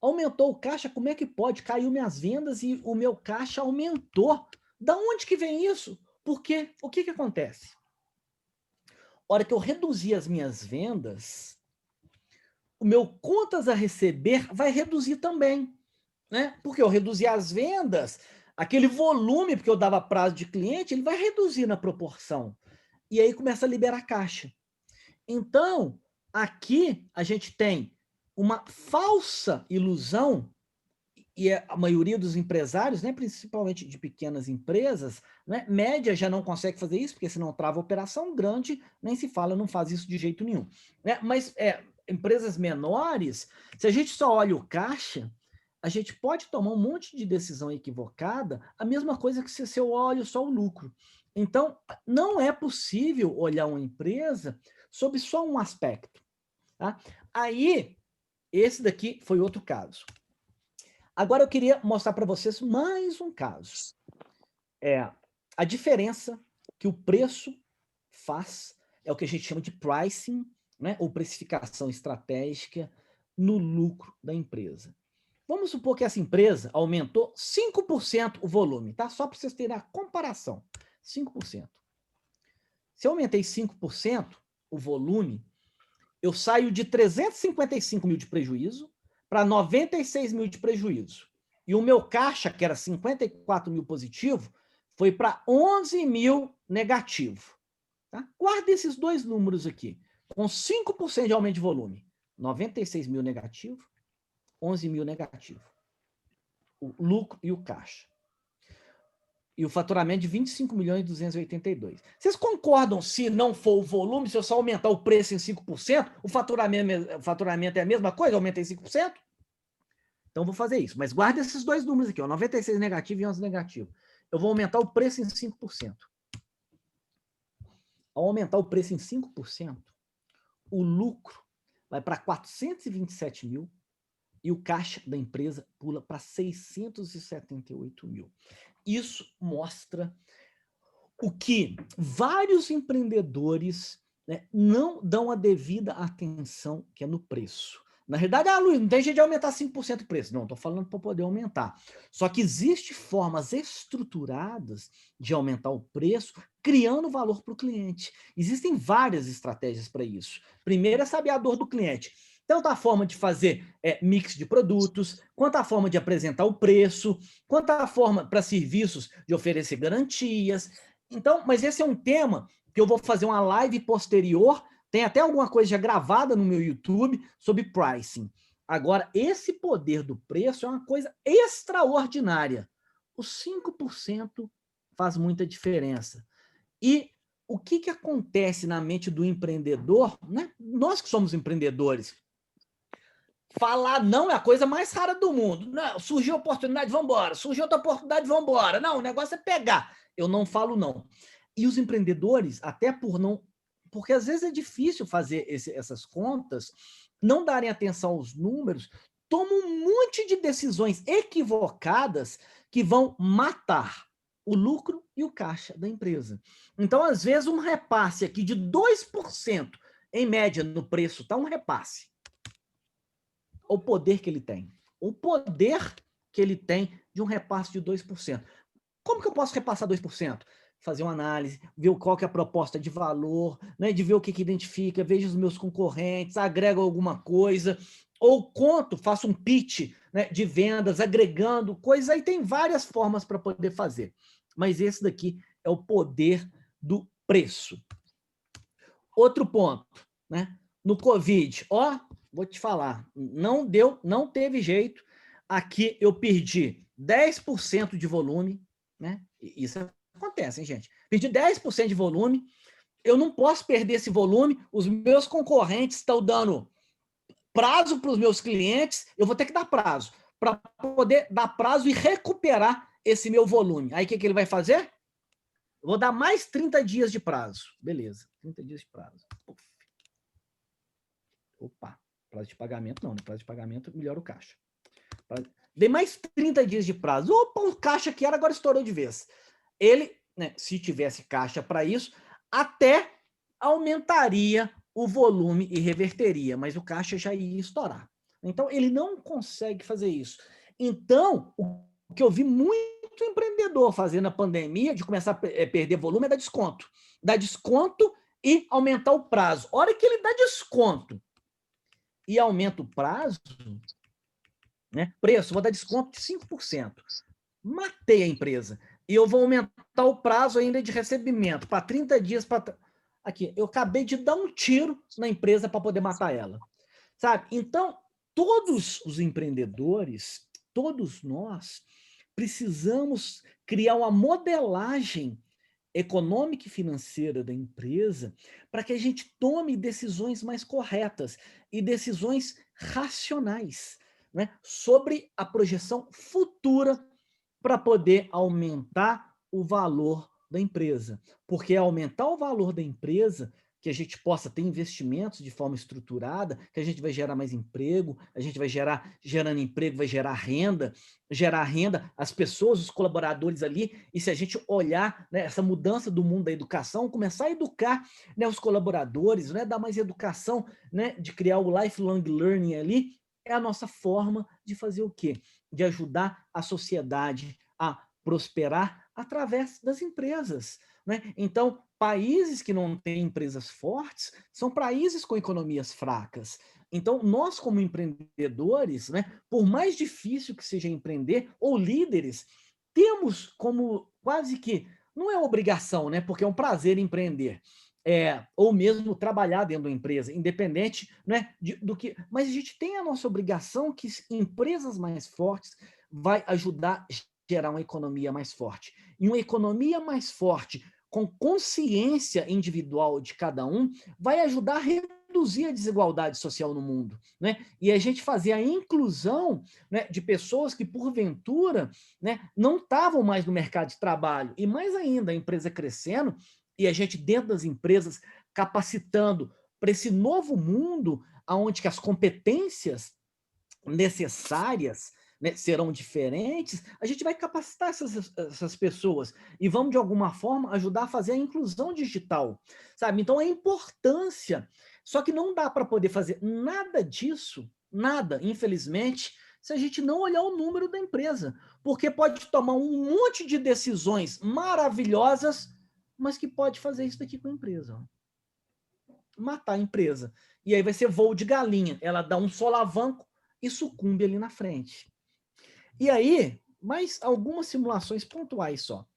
aumentou o caixa, como é que pode? Caiu minhas vendas e o meu caixa aumentou. Da onde que vem isso? Porque o que acontece? A hora que eu reduzir as minhas vendas, o meu contas a receber vai reduzir também, né? Porque eu reduzi as vendas, aquele volume, porque eu dava prazo de cliente, ele vai reduzir na proporção. E aí começa a liberar caixa. Então, aqui a gente tem uma falsa ilusão, e a maioria dos empresários, né, principalmente de pequenas empresas, né, média já não consegue fazer isso, porque senão trava a operação, grande nem se fala, não faz isso de jeito nenhum. Né? Mas empresas menores, se a gente só olha o caixa, a gente pode tomar um monte de decisão equivocada, a mesma coisa que se eu olho só o lucro. Então, não é possível olhar uma empresa sob só um aspecto. Tá? Aí, esse daqui foi outro caso. Agora eu queria mostrar para vocês mais um caso. A diferença que o preço faz é o que a gente chama de pricing, né, ou precificação estratégica no lucro da empresa. Vamos supor que essa empresa aumentou 5% o volume, tá? Só para vocês terem a comparação. 5%. Se eu aumentei 5% o volume, eu saio de 355 mil de prejuízo para 96 mil de prejuízo. E o meu caixa, que era 54 mil positivo, foi para 11 mil negativo. Tá? Guarda esses dois números aqui. Com 5% de aumento de volume, 96 mil negativo, 11 mil negativo. O lucro e o caixa. E o faturamento de 25 milhões e 282. Vocês concordam, se não for o volume, se eu só aumentar o preço em 5%, o faturamento é a mesma coisa? Aumenta em 5%? Então, vou fazer isso. Mas guarda esses dois números aqui, ó, 96 negativo e 11 negativo. Eu vou aumentar o preço em 5%. Ao aumentar o preço em 5%, o lucro vai para 427 mil e o caixa da empresa pula para 678 mil. Isso mostra o que vários empreendedores, né, não dão a devida atenção, que é no preço. Na verdade, Luiz, não tem jeito de aumentar 5% o preço. Não, estou falando para poder aumentar. Só que existem formas estruturadas de aumentar o preço, criando valor para o cliente. Existem várias estratégias para isso. Primeiro é saber a dor do cliente. Tanto a forma de fazer mix de produtos, quanto a forma de apresentar o preço, quanto a forma para serviços de oferecer garantias. Então, mas esse é um tema que eu vou fazer uma live posterior, tem até alguma coisa já gravada no meu YouTube sobre pricing. Agora, esse poder do preço é uma coisa extraordinária. Os 5% faz muita diferença. E o que acontece na mente do empreendedor, né? Nós que somos empreendedores, falar não é a coisa mais rara do mundo. Não, surgiu oportunidade, vamos embora. Surgiu outra oportunidade, vamos embora. Não, o negócio é pegar. Eu não falo não. E os empreendedores, até por não... Porque às vezes é difícil fazer essas contas, não darem atenção aos números, tomam um monte de decisões equivocadas que vão matar o lucro e o caixa da empresa. Então, às vezes, um repasse aqui de 2%, em média, no preço, está um repasse. O poder que ele tem. O poder que ele tem de um repasse de 2%. Como que eu posso repassar 2%? Fazer uma análise, ver qual que é a proposta de valor, né, de ver o que identifica, vejo os meus concorrentes, agrego alguma coisa, ou conto, faço um pitch, né, de vendas, agregando coisas, aí tem várias formas para poder fazer. Mas esse daqui é o poder do preço. Outro ponto, né? No Covid, vou te falar, não teve jeito. Aqui eu perdi 10% de volume, né? Isso acontece, hein, gente? Perdi 10% de volume, eu não posso perder esse volume, os meus concorrentes estão dando prazo para os meus clientes, eu vou ter que dar prazo, para poder dar prazo e recuperar esse meu volume. Aí o que ele vai fazer? Eu vou dar mais 30 dias de prazo. Beleza, 30 dias de prazo. Opa, Prazo de pagamento não, né? Prazo de pagamento melhora o caixa. Dei mais 30 dias de prazo. Opa, o caixa que era, agora estourou de vez. Ele, né, se tivesse caixa para isso, até aumentaria o volume e reverteria, mas o caixa já ia estourar. Então, ele não consegue fazer isso. Então, o que eu vi muito empreendedor fazer na pandemia, de começar a perder volume, é dar desconto. Dar desconto e aumentar o prazo. A hora que ele dá desconto e aumenta o prazo, né? Preço, vou dar desconto de 5%. Matei a empresa. E eu vou aumentar o prazo ainda de recebimento para 30 dias. Aqui, eu acabei de dar um tiro na empresa para poder matar ela. Sabe? Então, todos os empreendedores, todos nós, precisamos criar uma modelagem econômica e financeira da empresa para que a gente tome decisões mais corretas e decisões racionais, né, sobre a projeção futura para poder aumentar o valor da empresa. Porque aumentar o valor da empresa, que a gente possa ter investimentos de forma estruturada, que a gente vai gerar mais emprego, a gente vai gerando emprego, vai gerar renda, as pessoas, os colaboradores ali, e se a gente olhar, né, essa mudança do mundo da educação, começar a educar, né, os colaboradores, né, dar mais educação, né, de criar o lifelong learning ali, é a nossa forma de fazer o quê? De ajudar a sociedade a prosperar através das empresas, né? Então, países que não têm empresas fortes são países com economias fracas. Então, nós como empreendedores, né, por mais difícil que seja empreender, ou líderes, temos como quase que, não é obrigação, né, porque é um prazer empreender, ou mesmo trabalhar dentro da empresa, independente, né, do que... Mas a gente tem a nossa obrigação que empresas mais fortes vai ajudar a gerar uma economia mais forte. E uma economia mais forte, com consciência individual de cada um, vai ajudar a reduzir a desigualdade social no mundo, né? E a gente fazer a inclusão, né, de pessoas que, porventura, né, não estavam mais no mercado de trabalho. E mais ainda, a empresa crescendo, e a gente dentro das empresas capacitando para esse novo mundo, onde que as competências necessárias, né, serão diferentes, a gente vai capacitar essas pessoas e vamos, de alguma forma, ajudar a fazer a inclusão digital, sabe? Então, a importância, só que não dá para poder fazer nada disso, nada, infelizmente, se a gente não olhar o número da empresa, porque pode tomar um monte de decisões maravilhosas, mas que pode fazer isso daqui com a empresa, ó. Matar a empresa. E aí vai ser voo de galinha, ela dá um solavanco e sucumbe ali na frente. E aí, mais algumas simulações pontuais só.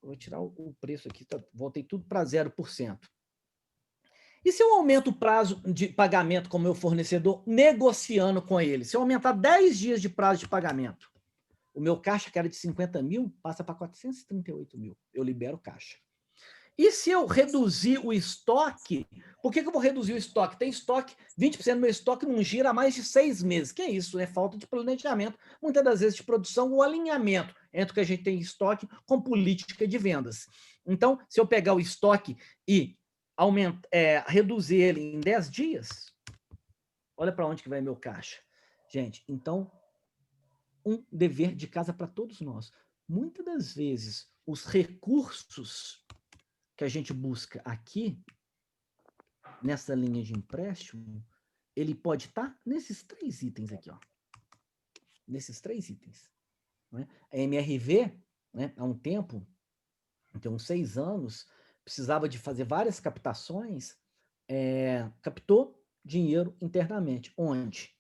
Vou tirar o preço aqui, voltei tudo para 0%. E se eu aumento o prazo de pagamento com o meu fornecedor, negociando com ele? Se eu aumentar 10 dias de prazo de pagamento, o meu caixa, que era de 50 mil, passa para 438 mil. Eu libero caixa. E se eu reduzir o estoque, por que eu vou reduzir o estoque? Tem estoque, 20% do meu estoque não gira há mais de 6 meses. Que é isso? É falta de planejamento, muitas das vezes de produção ou alinhamento entre o que a gente tem em estoque com política de vendas. Então, se eu pegar o estoque e reduzir ele em 10 dias, olha para onde que vai meu caixa. Gente, então, um dever de casa para todos nós. Muitas das vezes, os recursos que a gente busca aqui, nessa linha de empréstimo, ele pode estar nesses 3 itens aqui, ó. Nesses 3 itens. Né? A MRV, né, há um tempo, então uns 6 anos, precisava de fazer várias captações, captou dinheiro internamente. Onde?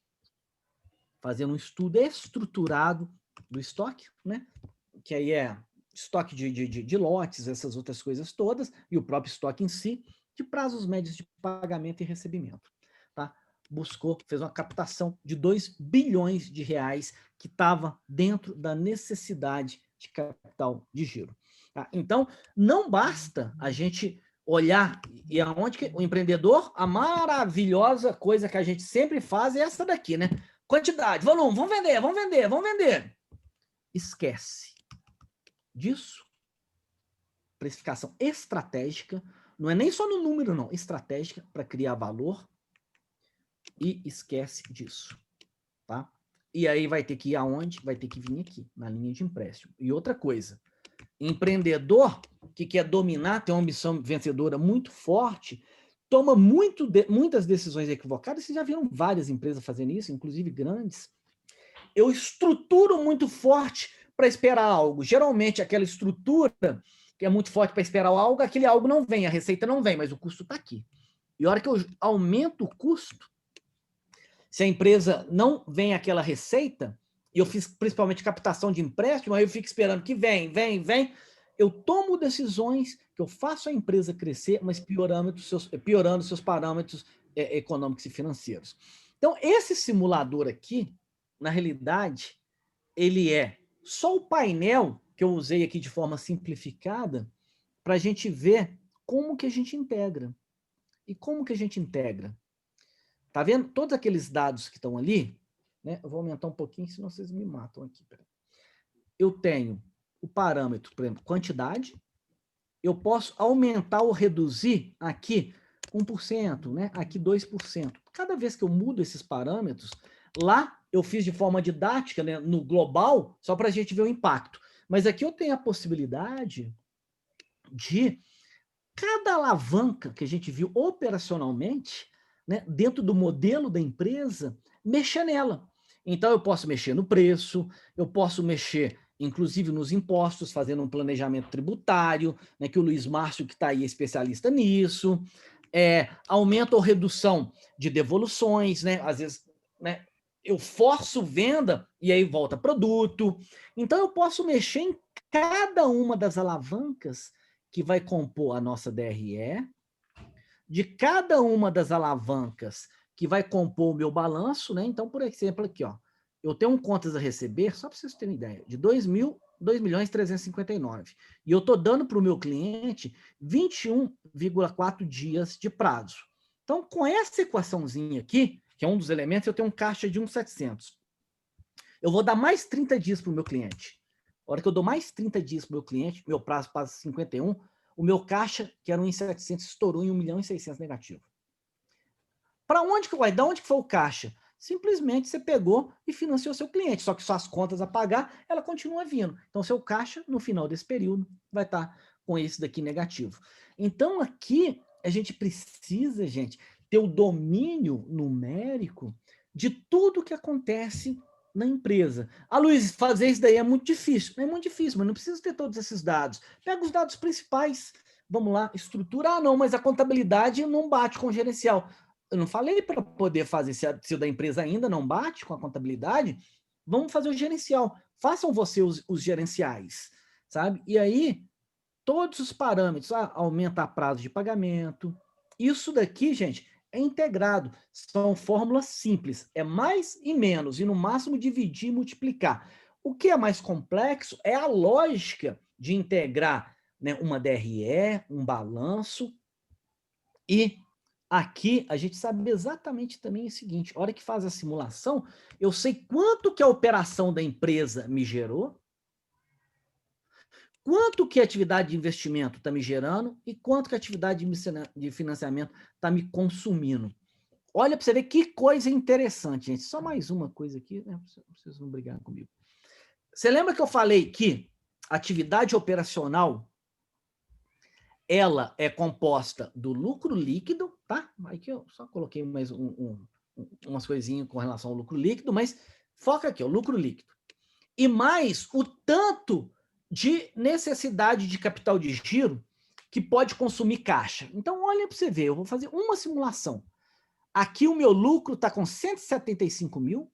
Fazendo um estudo estruturado do estoque, né? Que aí é estoque de lotes, essas outras coisas todas, e o próprio estoque em si, de prazos médios de pagamento e recebimento. Tá? Fez uma captação de 2 bilhões de reais que estava dentro da necessidade de capital de giro. Tá? Então, não basta a gente olhar, e aonde que o empreendedor, a maravilhosa coisa que a gente sempre faz é essa daqui, né? Quantidade, volume, vamos vender, vamos vender, vamos vender. Esquece disso. Precificação estratégica, não é nem só no número, não, estratégica para criar valor, e esquece disso, tá? E aí vai ter que ir aonde? Vai ter que vir aqui, na linha de empréstimo. E outra coisa, empreendedor que quer dominar, tem uma ambição vencedora muito forte, toma muitas decisões equivocadas. Vocês já viram várias empresas fazendo isso, inclusive grandes. Eu estruturo muito forte para esperar algo. Geralmente, aquela estrutura que é muito forte para esperar algo, aquele algo não vem, a receita não vem, mas o custo está aqui. E a hora que eu aumento o custo, se a empresa não vem aquela receita, e eu fiz principalmente captação de empréstimo, aí eu fico esperando que vem, eu tomo decisões que eu faço a empresa crescer, mas piorando seus parâmetros econômicos e financeiros. Então, esse simulador aqui, na realidade, ele é só o painel que eu usei aqui de forma simplificada para a gente ver como que a gente integra. E como que a gente integra? Tá vendo? Todos aqueles dados que estão ali, né? Eu vou aumentar um pouquinho, senão vocês me matam aqui. Eu tenho o parâmetro, por exemplo, quantidade. Eu posso aumentar ou reduzir aqui 1%, né? Aqui 2%. Cada vez que eu mudo esses parâmetros, lá eu fiz de forma didática, né? No global, só para a gente ver o impacto. Mas aqui eu tenho a possibilidade de cada alavanca que a gente viu operacionalmente, né, dentro do modelo da empresa, mexer nela. Então, eu posso mexer no preço, eu posso mexer, inclusive, nos impostos, fazendo um planejamento tributário, né, que o Luiz Márcio, que está aí, é especialista nisso, aumento ou redução de devoluções, né, às vezes, né, eu forço venda e aí volta produto. Então, eu posso mexer em cada uma das alavancas que vai compor a nossa DRE, de cada uma das alavancas que vai compor o meu balanço, né? Então, por exemplo, aqui, ó, eu tenho um contas a receber, só para vocês terem ideia, de 2.359. E eu estou dando para o meu cliente 21,4 dias de prazo. Então, com essa equaçãozinha aqui, que é um dos elementos, eu tenho um caixa de 1.700. Eu vou dar mais 30 dias para o meu cliente. A hora que eu dou mais 30 dias para o meu cliente, meu prazo passa 51, o meu caixa, que era 1.700, estourou em 1.600.000 negativo. Para onde que vai? Da onde que foi o caixa? Simplesmente você pegou e financiou seu cliente, só que suas contas a pagar, ela continua vindo. Então, seu caixa, no final desse período, vai estar com esse daqui negativo. Então, aqui, a gente precisa, gente, ter o domínio numérico de tudo que acontece na empresa. Ah, Luiz, fazer isso daí é muito difícil. Não é muito difícil, mas não precisa ter todos esses dados. Pega os dados principais. Vamos lá, estrutura. Ah, não, mas a contabilidade não bate com o gerencial. Eu não falei para poder fazer, se o da empresa ainda não bate com a contabilidade, vamos fazer o gerencial. Façam você os gerenciais, sabe? E aí, todos os parâmetros, aumenta prazo de pagamento. Isso daqui, gente, é integrado. São fórmulas simples. É mais e menos, e no máximo dividir e multiplicar. O que é mais complexo é a lógica de integrar, né, uma DRE, um balanço, e aqui a gente sabe exatamente também o seguinte: a hora que faz a simulação, eu sei quanto que a operação da empresa me gerou, quanto que a atividade de investimento está me gerando e quanto que a atividade de financiamento está me consumindo. Olha para você ver que coisa interessante, gente. Só mais uma coisa aqui, né? Vocês não brigar comigo. Você lembra que eu falei que a atividade operacional ela é composta do lucro líquido, tá? Aqui eu só coloquei mais umas coisinhas com relação ao lucro líquido, mas foca aqui, o lucro líquido. E mais o tanto de necessidade de capital de giro que pode consumir caixa. Então, olha para você ver, eu vou fazer uma simulação. Aqui o meu lucro está com 175 mil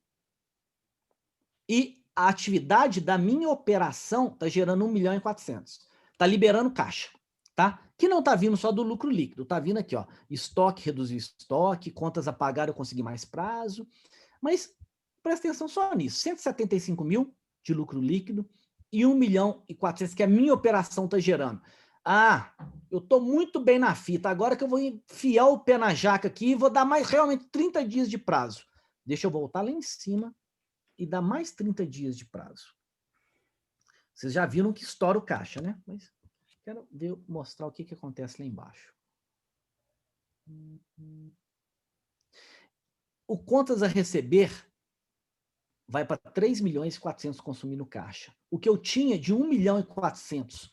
e a atividade da minha operação está gerando 1.400.000. Está liberando caixa, tá? Que não está vindo só do lucro líquido, está vindo aqui, ó, estoque, reduzir estoque, contas a pagar, eu consegui mais prazo. Mas presta atenção só nisso, 175 mil de lucro líquido e 1.400.000 que a minha operação está gerando. Ah, eu estou muito bem na fita, agora que eu vou enfiar o pé na jaca aqui e vou dar mais realmente 30 dias de prazo. Deixa eu voltar lá em cima e dar mais 30 dias de prazo. Vocês já viram que estoura o caixa, né? Mas quero mostrar o que acontece lá embaixo. o contas a receber vai para 3 milhões e 400 consumir no caixa. O que eu tinha de 1 milhão e 400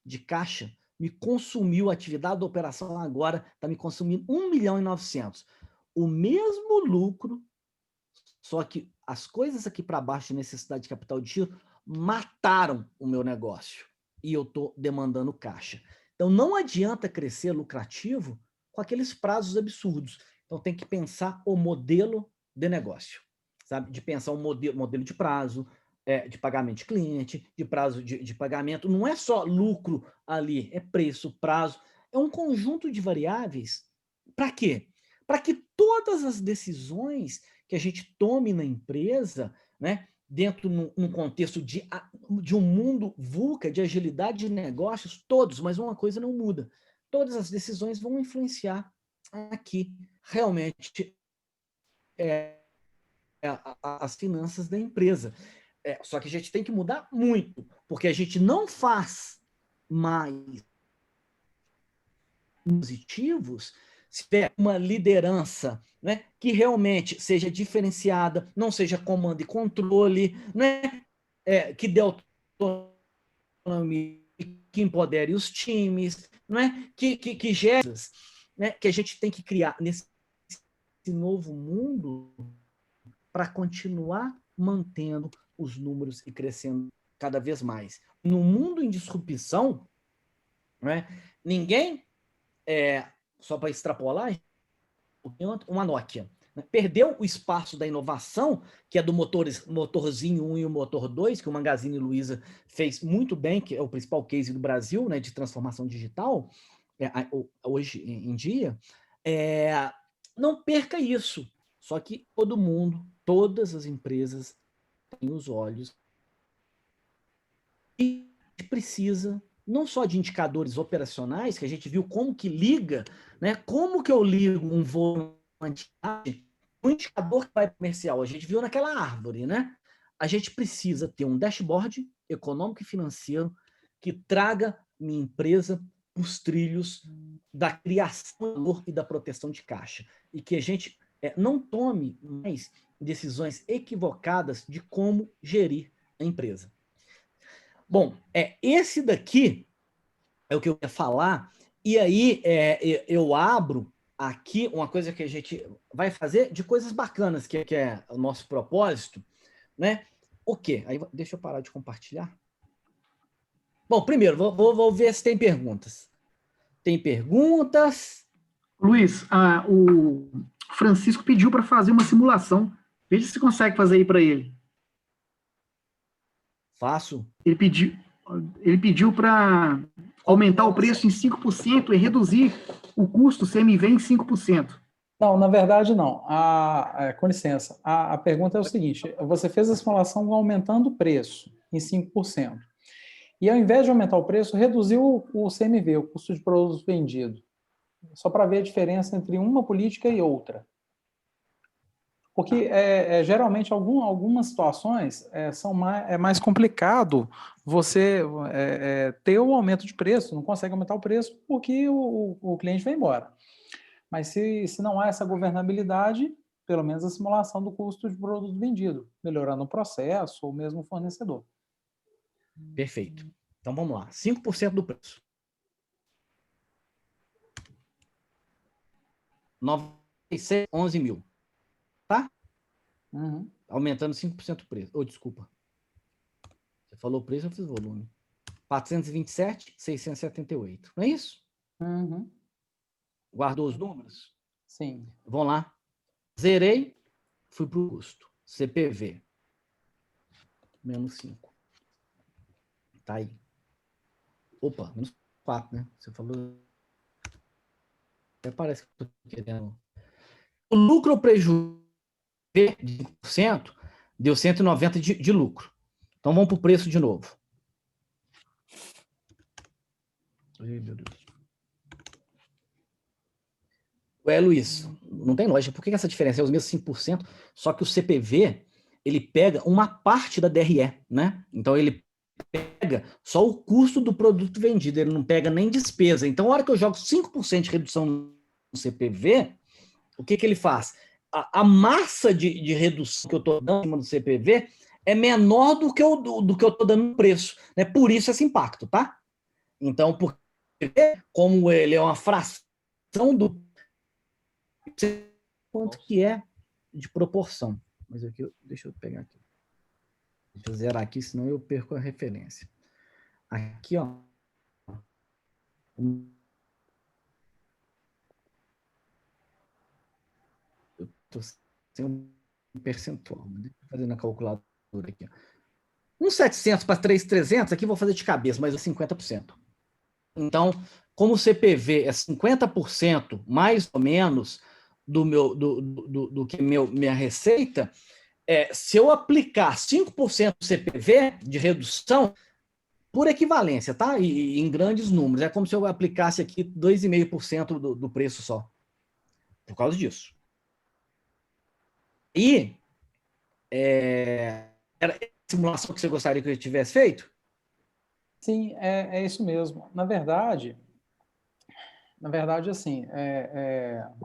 de caixa me consumiu, a atividade da operação agora está me consumindo 1 milhão e 900. O mesmo lucro, só que as coisas aqui para baixo de necessidade de capital de giro mataram o meu negócio e eu estou demandando caixa. Então não adianta crescer lucrativo com aqueles prazos absurdos. Então tem que pensar o modelo de negócio, sabe? De pensar um modelo de prazo, de pagamento de cliente, de prazo de pagamento. Não é só lucro ali, é preço, prazo. É um conjunto de variáveis. Para quê? Para que todas as decisões que a gente tome na empresa, né, dentro num contexto de um mundo VUCA, de agilidade de negócios, todos, mas uma coisa não muda. Todas as decisões vão influenciar aqui, realmente, as finanças da empresa. Só que a gente tem que mudar muito, porque a gente não faz mais positivos se tiver uma liderança, né, que realmente seja diferenciada, não seja comando e controle, né, que dê autonomia, que empodere os times, não é? que gere, né, que a gente tem que criar nesse novo mundo para continuar mantendo os números e crescendo cada vez mais. No mundo em disrupção, né, ninguém, só para extrapolar, uma Nokia, né, perdeu o espaço da inovação, que é do motorzinho 1 e o motor 2, que o Magazine Luiza fez muito bem, que é o principal case do Brasil, né, de transformação digital, hoje em dia. Não perca isso. Só que todo mundo, todas as empresas têm os olhos e precisa não só de indicadores operacionais, que a gente viu como que liga, né? Como que eu ligo um volante, um indicador que vai comercial, a gente viu naquela árvore, né? A gente precisa ter um dashboard econômico e financeiro que traga minha empresa os trilhos da criação e da proteção de caixa. E que a gente não tome mais decisões equivocadas de como gerir a empresa. Bom, esse daqui é o que eu ia falar, e aí eu abro aqui uma coisa que a gente vai fazer de coisas bacanas, que é o nosso propósito, né? O quê? Aí, deixa eu parar de compartilhar. Bom, primeiro, vou ver se tem perguntas. Tem perguntas? Luiz, o Francisco pediu para fazer uma simulação. Veja se consegue fazer aí para ele. Faço. Ele pediu para aumentar o preço em 5% e reduzir o custo CMV em 5%. Não, na verdade não. Com licença, a pergunta é o seguinte, você fez a simulação aumentando o preço em 5%. E ao invés de aumentar o preço, reduziu o CMV, o custo de produto vendido. Só para ver a diferença entre uma política e outra. Porque geralmente algumas situações é mais complicado você ter o aumento de preço, não consegue aumentar o preço porque o cliente vai embora. Mas se não há essa governabilidade, pelo menos a simulação do custo de produto vendido, melhorando o processo ou mesmo o fornecedor. Perfeito. Então vamos lá. 5% do preço. 96, 11 mil. Tá? Uhum. Aumentando 5% o preço. Desculpa. Você falou o preço, eu fiz volume. 427, 678. Não é isso? Uhum. Guardou os números? Sim. Vamos lá. Zerei, fui para o custo. CPV. Menos 5. Tá aí. Opa, menos 4, né? Você falou... Até parece que eu estou querendo... O lucro ou prejuízo de 5% deu 190 de lucro. Então vamos para o preço de novo. Ai, meu Deus. Luiz, não tem lógica. Por que essa diferença é os mesmos 5%? Só que o CPV, ele pega uma parte da DRE, né? Então ele pega só o custo do produto vendido, ele não pega nem despesa. Então, a hora que eu jogo 5% de redução no CPV, o que ele faz? a massa de redução que eu estou dando em cima do CPV é menor do que eu estou dando no preço. Né? Por isso esse impacto, tá? Então, como ele é uma fração do quanto que é de proporção. Mas aqui, deixa eu pegar aqui. Deixa eu zerar aqui, senão eu perco a referência. Aqui, ó. Eu estou sem um percentual. Deixa eu fazer na calculadora aqui. Ó. 700 para 3.300, aqui vou fazer de cabeça, mas é 50%. Então, como o CPV é 50% mais ou menos do que minha receita, se eu aplicar 5% do CPV de redução, por equivalência, tá? E em grandes números, é como se eu aplicasse aqui 2,5% do preço só, por causa disso. E era a simulação que você gostaria que eu tivesse feito? Sim, é isso mesmo. Na verdade, assim,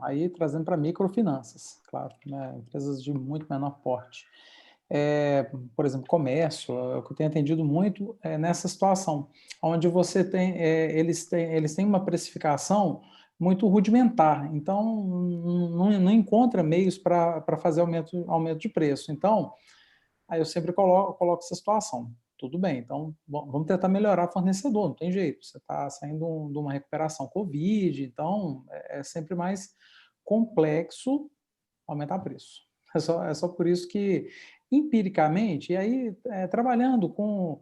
aí trazendo para microfinanças, claro, né, empresas de muito menor porte. Por exemplo, comércio, o que eu tenho atendido muito nessa situação, onde você tem, eles têm uma precificação muito rudimentar, então não encontra meios para fazer aumento de preço. Então, aí eu sempre coloco essa situação. Tudo bem, então vamos tentar melhorar o fornecedor, não tem jeito. Você está saindo de uma recuperação Covid, então é sempre mais complexo aumentar preço. É só por isso que, empiricamente, e aí trabalhando com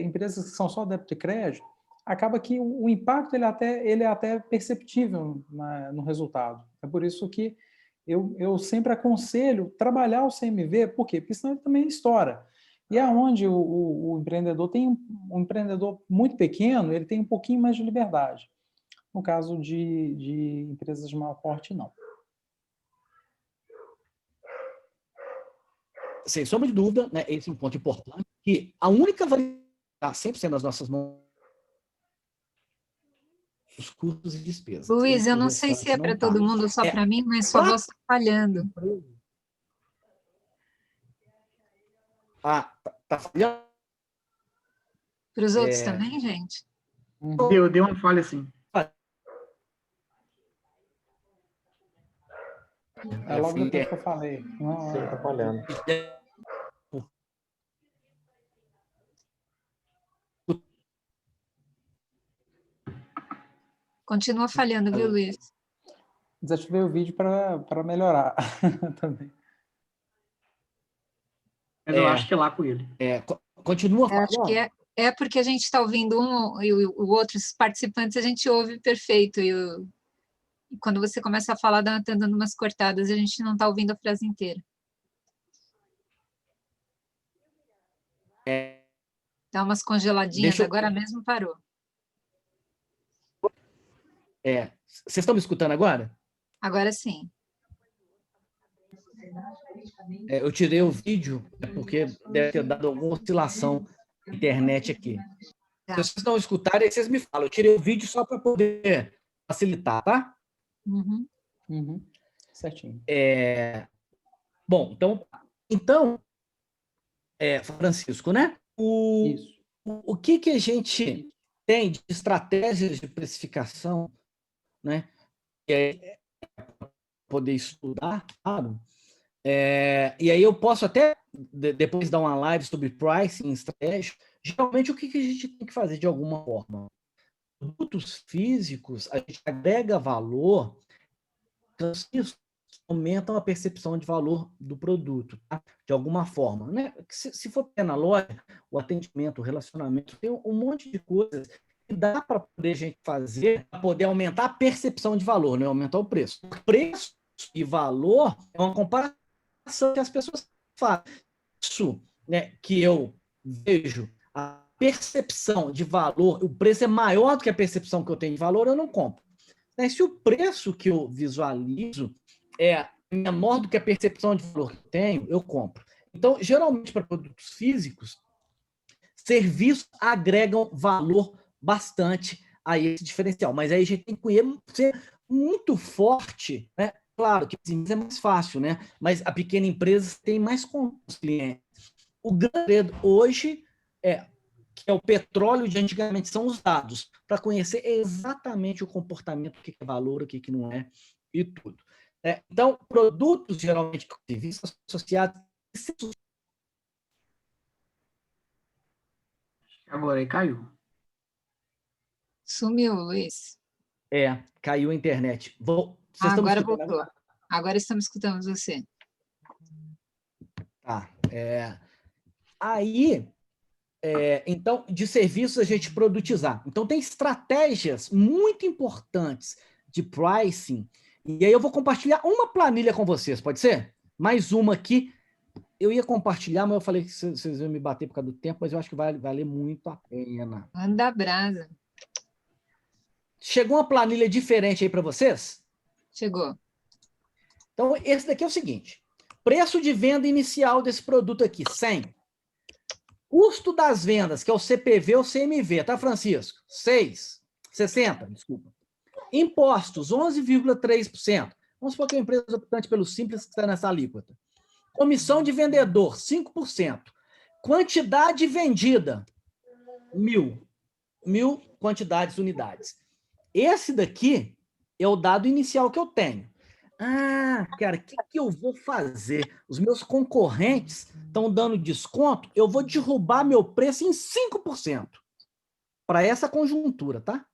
empresas que são só débito e crédito, acaba que o impacto ele é até perceptível no resultado. É por isso que eu sempre aconselho trabalhar o CMV, por quê? Porque senão ele também estoura. E aonde o empreendedor um empreendedor muito pequeno, ele tem um pouquinho mais de liberdade. No caso de empresas de maior porte, não. Sem sombra de dúvida, né, esse é um ponto importante, que a única variável está 100% nas nossas mãos os custos e despesas. Luiz, eu não sei se é para todo mundo ou só para mim, mas sua voz está falhando. Tá falhando? Para os outros também, gente? Deu uma falha, assim. Logo depois que eu falei. Sim, tá falhando. Continua falhando, viu, Luiz? Desativei o vídeo para melhorar também. Mas eu acho que é lá com ele. Continua falando. Acho que é porque a gente está ouvindo um e o outros participantes, a gente ouve perfeito. E quando você começa a falar, tá dando umas cortadas, a gente não está ouvindo a frase inteira. Dá umas congeladinhas, agora mesmo parou. Vocês estão me escutando agora? Agora sim. Eu tirei o vídeo, porque deve ter dado alguma oscilação na internet aqui. Se vocês não escutarem, vocês me falam. Eu tirei o vídeo só para poder facilitar, tá? Certinho. Bom, então Francisco, né? O que a gente tem de estratégias de precificação, né? Poder estudar, claro. E aí eu posso até depois dar uma live sobre pricing, estratégia. Geralmente, o que a gente tem que fazer de alguma forma? Produtos físicos, a gente agrega valor, isso aumentam a percepção de valor do produto, tá? De alguma forma, né? Se for na loja, o atendimento, o relacionamento, tem um monte de coisas que dá para poder a gente fazer, para poder aumentar a percepção de valor, né? Aumentar o preço. O preço e valor é uma comparação que as pessoas fazem. Isso, né, que eu vejo a percepção de valor, o preço é maior do que a percepção que eu tenho de valor, eu não compro. Se o preço que eu visualizo é menor do que a percepção de valor que eu tenho, eu compro. Então, geralmente, para produtos físicos, serviços agregam valor bastante a esse diferencial. Mas aí a gente tem que ser muito forte, né, claro que é mais fácil, né? Mas a pequena empresa tem mais clientes. O grande hoje que é o petróleo de antigamente, são os dados, para conhecer exatamente o comportamento, o que é valor, o que não é, e tudo. Então, produtos, geralmente, serviços associados. Agora aí caiu. Sumiu, Luiz. Caiu a internet. Agora voltou. Agora estamos escutando você. Tá. Aí, então, de serviços a gente produtizar. Então, tem estratégias muito importantes de pricing. E aí eu vou compartilhar uma planilha com vocês, pode ser? Mais uma aqui. Eu ia compartilhar, mas eu falei que vocês iam me bater por causa do tempo, mas eu acho que vai valer muito a pena. Manda brasa. Chegou uma planilha diferente aí para vocês? Chegou. Então, esse daqui é o seguinte. Preço de venda inicial desse produto aqui, 100. Custo das vendas, que é o CPV ou CMV, tá, Francisco? 60, desculpa. Impostos, 11,3%. Vamos supor que a empresa é optante pelo Simples que está nessa alíquota. Comissão de vendedor, 5%. Quantidade vendida, 1.000. 1.000 quantidades, unidades. Esse daqui é o dado inicial que eu tenho. Cara, o que eu vou fazer? Os meus concorrentes estão dando desconto, eu vou derrubar meu preço em 5%. Para essa conjuntura, tá?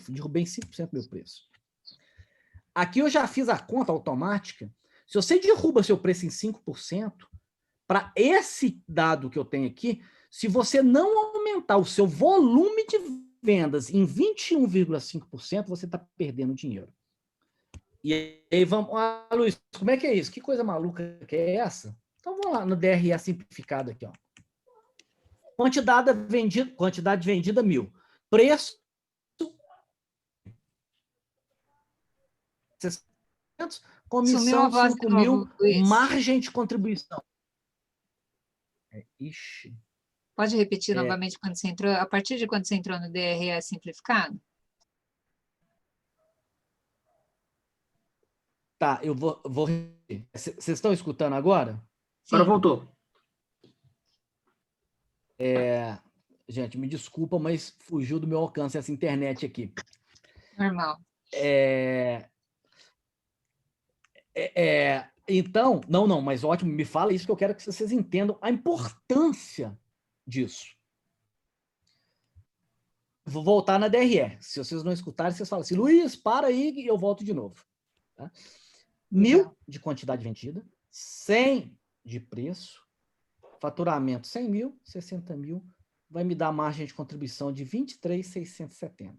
Derrubei em 5% meu preço. Aqui eu já fiz a conta automática. Se você derruba seu preço em 5%, para esse dado que eu tenho aqui, se você não aumentar o seu volume de vendas em 21,5%, você está perdendo dinheiro. E aí vamos... Luiz, como é que é isso? Que coisa maluca que é essa? Então vamos lá no DRE simplificado aqui, ó. Quantidade vendida 1.000. Preço 600, comissão 5.000, margem de contribuição. Ixi. Pode repetir novamente quando você entrou? A partir de quando você entrou no DRE simplificado? Tá, eu vou. Vocês estão escutando agora? Sim. Agora voltou. Gente, me desculpa, mas fugiu do meu alcance essa internet aqui. Normal. Então, não, mas ótimo, me fala isso que eu quero que vocês entendam a importância disso. Vou voltar na DRE. Se vocês não escutarem, vocês falam assim, Luiz, para aí e eu volto de novo. Tá? 1.000 de quantidade vendida, 100 de preço, faturamento 100.000, 60.000, vai me dar margem de contribuição de 23.670.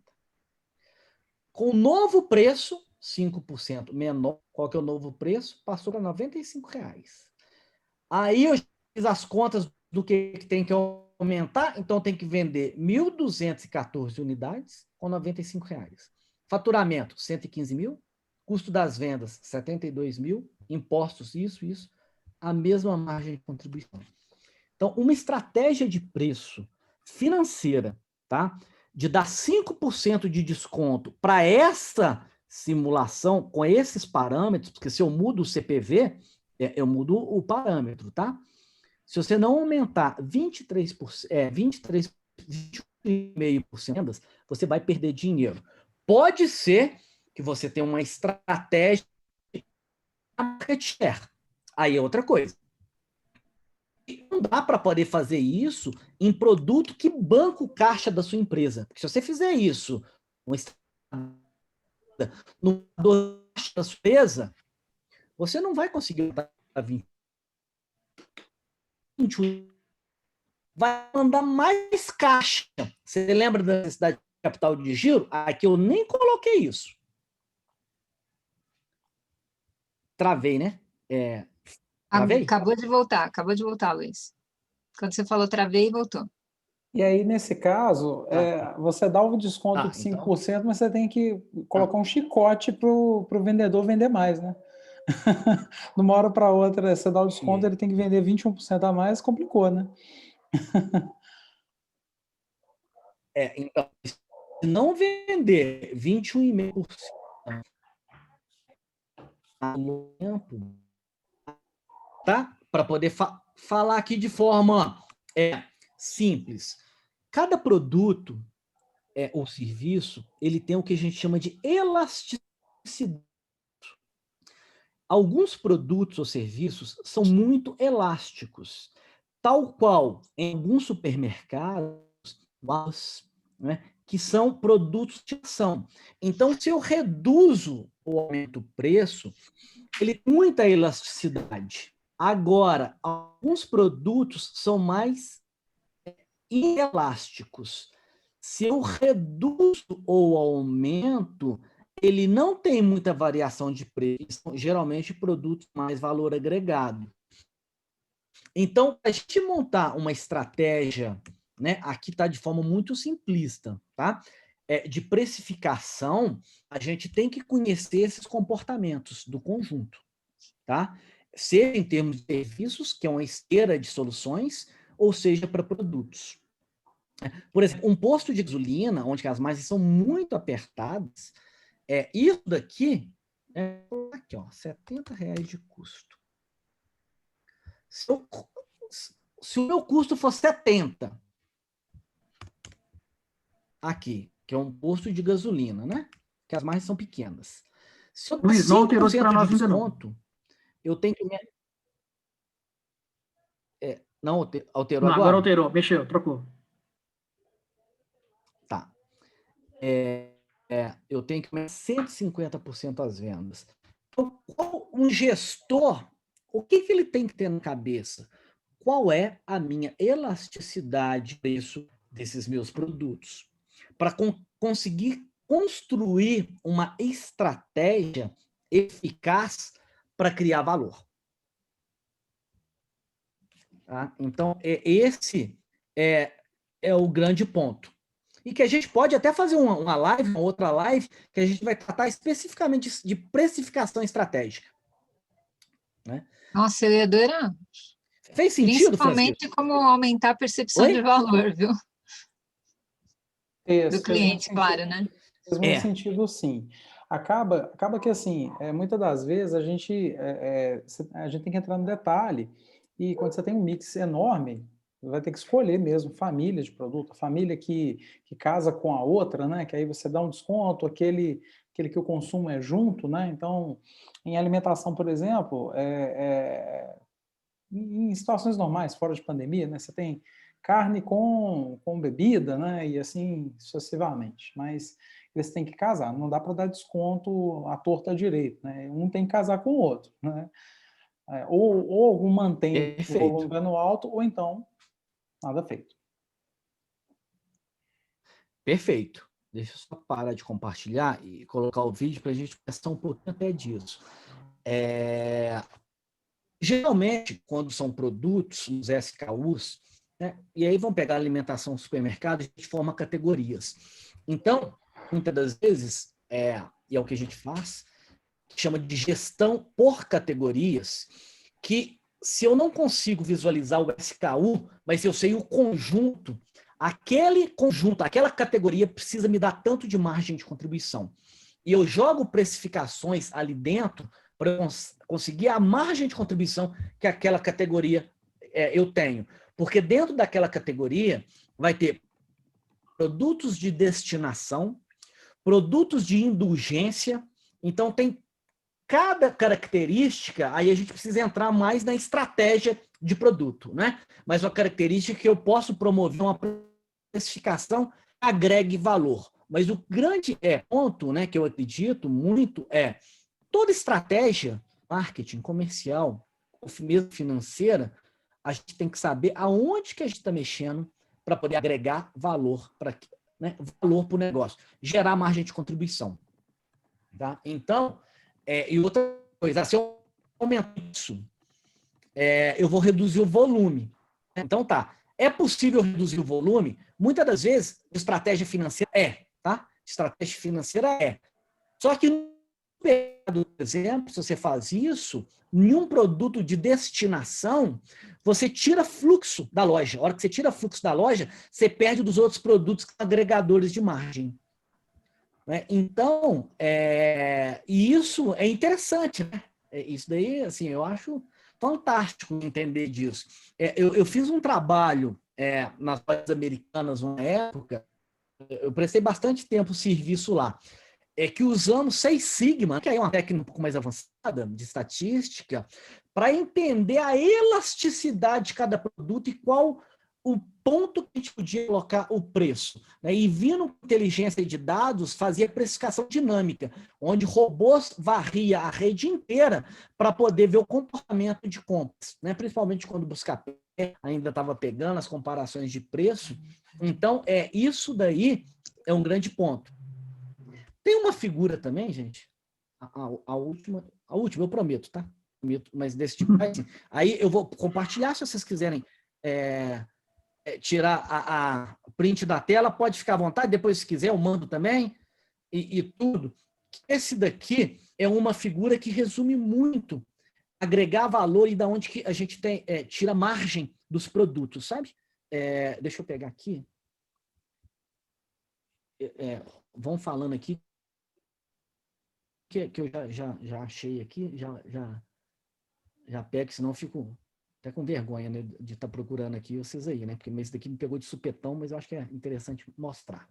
Com o novo preço, 5% menor, qual que é o novo preço? Passou para R$ 95,00. Aí eu fiz as contas do que tem que aumentar, então tem que vender 1.214 unidades com R$ 95,00. Faturamento, 115.000. Custo das vendas, 72.000. Impostos, isso. A mesma margem de contribuição. Então, uma estratégia de preço financeira, tá? De dar 5% de desconto para essa simulação com esses parâmetros, porque se eu mudo o CPV, eu mudo o parâmetro, tá? Se você não aumentar 23,5%, você vai perder dinheiro. Pode ser que você tenha uma estratégia de market share. Aí é outra coisa. Não dá para poder fazer isso em produto que banca o caixa da sua empresa. Porque se você fizer isso no caixa da sua empresa, você não vai conseguir dar 21. Vai mandar mais caixa. Você lembra da necessidade de capital de giro? Aqui eu nem coloquei isso. Travei, né? Travei? Acabou de voltar, Luiz. Quando você falou travei, voltou. E aí, nesse caso, você dá o desconto de 5%, então... mas você tem que colocar um chicote para o vendedor vender mais, né? De uma hora para outra, você dá o desconto, ele tem que vender 21% a mais, complicou, né? Então, se não vender 21,5%, tempo, tá? Para poder falar aqui de forma simples. Cada produto ou serviço, ele tem o que a gente chama de elasticidade. Alguns produtos ou serviços são muito elásticos, tal qual em alguns supermercados, né, que são produtos de ação. Então, se eu reduzo ou aumento o preço, ele tem muita elasticidade. Agora, alguns produtos são mais inelásticos. Se eu reduzo ou aumento, ele não tem muita variação de preço, geralmente produtos mais valor agregado. Então, para a gente montar uma estratégia, né, aqui está de forma muito simplista, tá? De precificação, a gente tem que conhecer esses comportamentos do conjunto, tá? Seja em termos de serviços, que é uma esteira de soluções, ou seja para produtos. Por exemplo, um posto de gasolina, onde as margens são muito apertadas, isso daqui, aqui, ó, R$70 de custo. Se o meu custo for 70, aqui, que é um posto de gasolina, né? Que as margens são pequenas. Se eu Luiz, não alterou para nós de ainda não. desconto, eu tenho que... Não alterou Não, agora? agora alterou, mexeu, trocou. Tá. Eu tenho que aumentar 150% as vendas. Então, um gestor, o que ele tem que ter na cabeça? Qual é a minha elasticidade de preço desses meus produtos? Para conseguir construir uma estratégia eficaz para criar valor. Tá? Então, esse é o grande ponto. E que a gente pode até fazer uma live, uma outra live, que a gente vai tratar especificamente de precificação estratégica. Né? Nossa, eu ia adorar. Fez sentido, Principalmente Francisco? como aumentar a percepção de valor, viu? Do cliente, claro, né? Faz muito sentido, sim. Acaba que, assim, muitas das vezes a gente tem que entrar no detalhe, e quando você tem um mix enorme, vai ter que escolher mesmo família de produto, a família que casa com a outra, né? Que aí você dá um desconto, aquele que o consumo é junto, né? Então, em alimentação, por exemplo, em situações normais, fora de pandemia, né? Você tem carne com bebida, né? E assim sucessivamente. Mas eles têm que casar, não dá para dar desconto à torta à direito, né? Um tem que casar com o outro, né? Ou algum mantém o volume no alto, ou então nada feito. Perfeito. Deixa eu só parar de compartilhar e colocar o vídeo para a gente pensar um pouquinho até disso. Geralmente, quando são produtos, os SKUs, né, e aí vão pegar a alimentação no supermercado, a gente forma categorias. Então, muitas das vezes, e é o que a gente faz, chama de gestão por categorias, que se eu não consigo visualizar o SKU, mas eu sei o conjunto, aquele conjunto, aquela categoria precisa me dar tanto de margem de contribuição. E eu jogo precificações ali dentro para conseguir a margem de contribuição que aquela categoria eu tenho. Porque dentro daquela categoria vai ter produtos de destinação, produtos de indulgência. Então, tem cada característica, aí a gente precisa entrar mais na estratégia de produto, né? Mas uma característica que eu posso promover uma precificação que agregue valor. Mas o grande ponto, né, que eu acredito muito toda estratégia, marketing, comercial, ou mesmo financeira, a gente tem que saber aonde que a gente está mexendo para poder agregar valor para o negócio, gerar margem de contribuição. Tá? Então, e outra coisa, se eu aumentar isso, eu vou reduzir o volume. Então, tá. É possível reduzir o volume? Muitas das vezes, estratégia financeira tá? Estratégia financeira Só que, por exemplo, se você faz isso, em um produto de destinação, você tira fluxo da loja. A hora que você tira fluxo da loja, você perde dos outros produtos agregadores de margem. Então, e isso é interessante, né? Isso daí, assim, eu acho fantástico entender disso. Eu fiz um trabalho nas lojas americanas uma época, eu prestei bastante tempo serviço lá, que usamos Seis Sigma, que é uma técnica um pouco mais avançada de estatística, para entender a elasticidade de cada produto e qual o ponto que a gente podia colocar o preço. Né? E vindo com inteligência de dados, fazia precificação dinâmica, onde robôs varria a rede inteira para poder ver o comportamento de compras, né? Principalmente quando o Buscapé ainda estava pegando as comparações de preço. Então, isso daí é um grande ponto. Tem uma figura também, gente, a última eu prometo, tá? Prometo, mas desse tipo. Aí eu vou compartilhar, se vocês quiserem tirar a print da tela, pode ficar à vontade, depois se quiser eu mando também, e tudo. Esse daqui é uma figura que resume muito agregar valor e da onde que a gente tira margem dos produtos, sabe? Deixa eu pegar aqui. Vão falando aqui que eu já achei aqui, já pego, senão eu fico até com vergonha, né, de estar procurando aqui vocês aí, né? Porque esse daqui me pegou de supetão, mas eu acho que é interessante mostrar.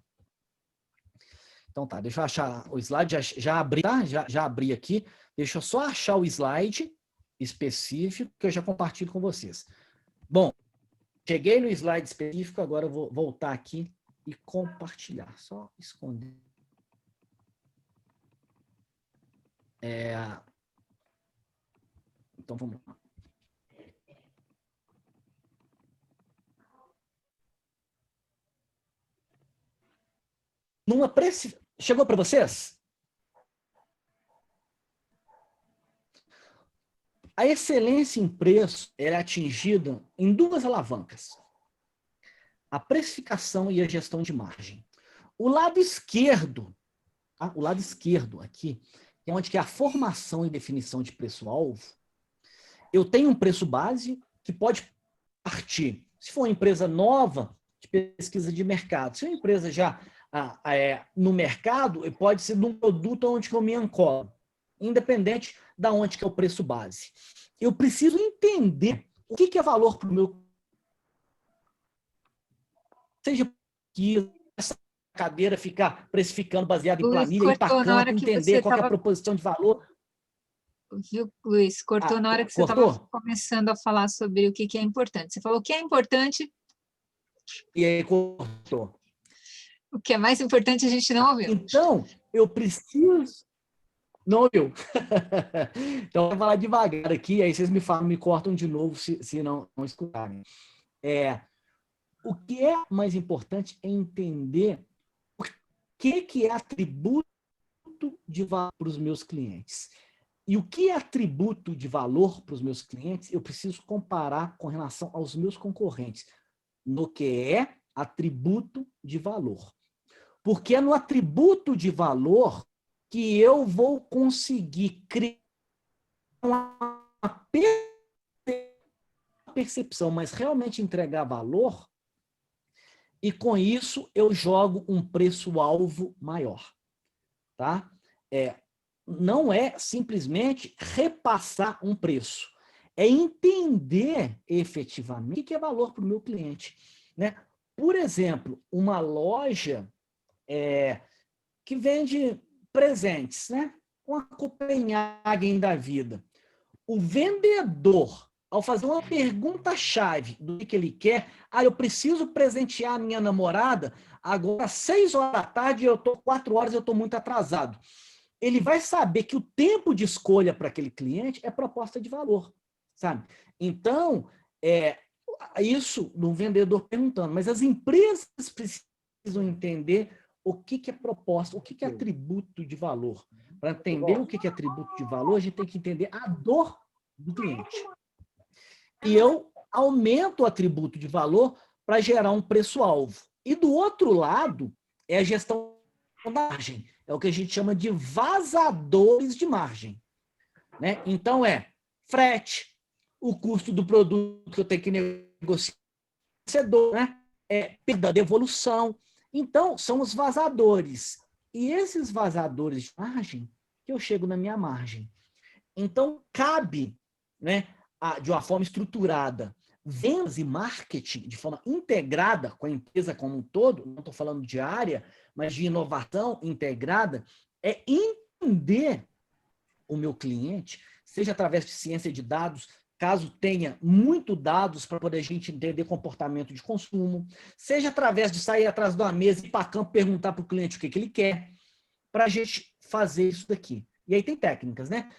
Então tá, deixa eu achar o slide, já abri, tá? Já abri aqui. Deixa eu só achar o slide específico que eu já compartilho com vocês. Bom, cheguei no slide específico, agora eu vou voltar aqui e compartilhar. Só esconder. Então vamos lá. Chegou para vocês? A excelência em preço é atingida em duas alavancas: a precificação e a gestão de margem. O lado esquerdo, tá? O lado esquerdo aqui, é onde que é a formação e definição de preço-alvo. Eu tenho um preço base que pode partir, se for uma empresa nova, de pesquisa de mercado. Se é uma empresa já no mercado, pode ser de um produto onde que eu me ancolo, independente da onde que é o preço base. Eu preciso entender o que é valor para o meu... Seja que essa cadeira ficar precificando baseado em planilha, empacando, entender qual é a proposição de valor. Viu, Luiz? Cortou na hora que você estava começando a falar sobre o que é importante. Você falou o que é importante. E aí cortou. O que é mais importante a gente não ouviu. Então, eu preciso... Não ouviu. Então, eu vou falar devagar aqui, aí vocês me cortam de novo se não escutarem. O que é mais importante é entender o que é atributo de valor para os meus clientes. E o que é atributo de valor para os meus clientes, eu preciso comparar com relação aos meus concorrentes, no que é atributo de valor. Porque é no atributo de valor que eu vou conseguir criar uma percepção, mas realmente entregar valor, e com isso eu jogo um preço-alvo maior. Tá? Não é simplesmente repassar um preço, é entender efetivamente o que é valor para o meu cliente. Né? Por exemplo, uma loja que vende presentes, né? Uma Copenhagen da vida. O vendedor, ao fazer uma pergunta-chave do que ele quer, eu preciso presentear a minha namorada, agora às 6 horas da tarde, 4 horas, eu estou muito atrasado. Ele vai saber que o tempo de escolha para aquele cliente é proposta de valor, sabe? Então, isso no vendedor perguntando, mas as empresas precisam entender o que é proposta, o que é atributo de valor. Para entender o que é atributo de valor, a gente tem que entender a dor do cliente. E eu aumento o atributo de valor para gerar um preço-alvo. E do outro lado, é a gestão da margem. É o que a gente chama de vazadores de margem. Né? Então, frete, o custo do produto que eu tenho que negociar, né? Perda de devolução. Então, são os vazadores. E esses vazadores de margem, que eu chego na minha margem. Então, cabe, né, de uma forma estruturada, vendas e marketing de forma integrada com a empresa como um todo, não estou falando de área, mas de inovação integrada, é entender o meu cliente, seja através de ciência de dados, caso tenha muito dados para poder a gente entender comportamento de consumo, seja através de sair atrás de uma mesa e ir para campo perguntar para o cliente o que ele quer, para a gente fazer isso daqui. E aí tem técnicas, né?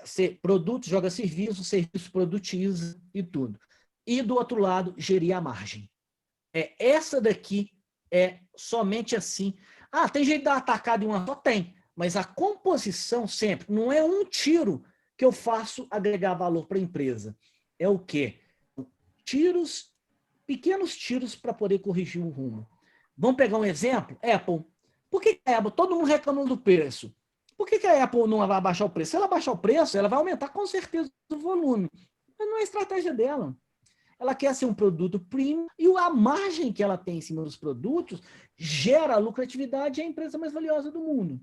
Ser produto joga serviço produtiza e tudo. E do outro lado, gerir a margem. Essa daqui é somente assim. Ah, tem jeito de dar atacado em uma só? Tem. Mas a composição sempre, não é um tiro que eu faço agregar valor para a empresa. É o quê? Pequenos tiros para poder corrigir o rumo. Vamos pegar um exemplo? Apple. Por que a Apple, todo mundo reclama do preço? Por que a Apple não vai abaixar o preço? Se ela abaixar o preço, ela vai aumentar com certeza o volume. Mas não é a estratégia dela. Ela quer ser um produto premium e a margem que ela tem em cima dos produtos gera lucratividade e é a empresa mais valiosa do mundo.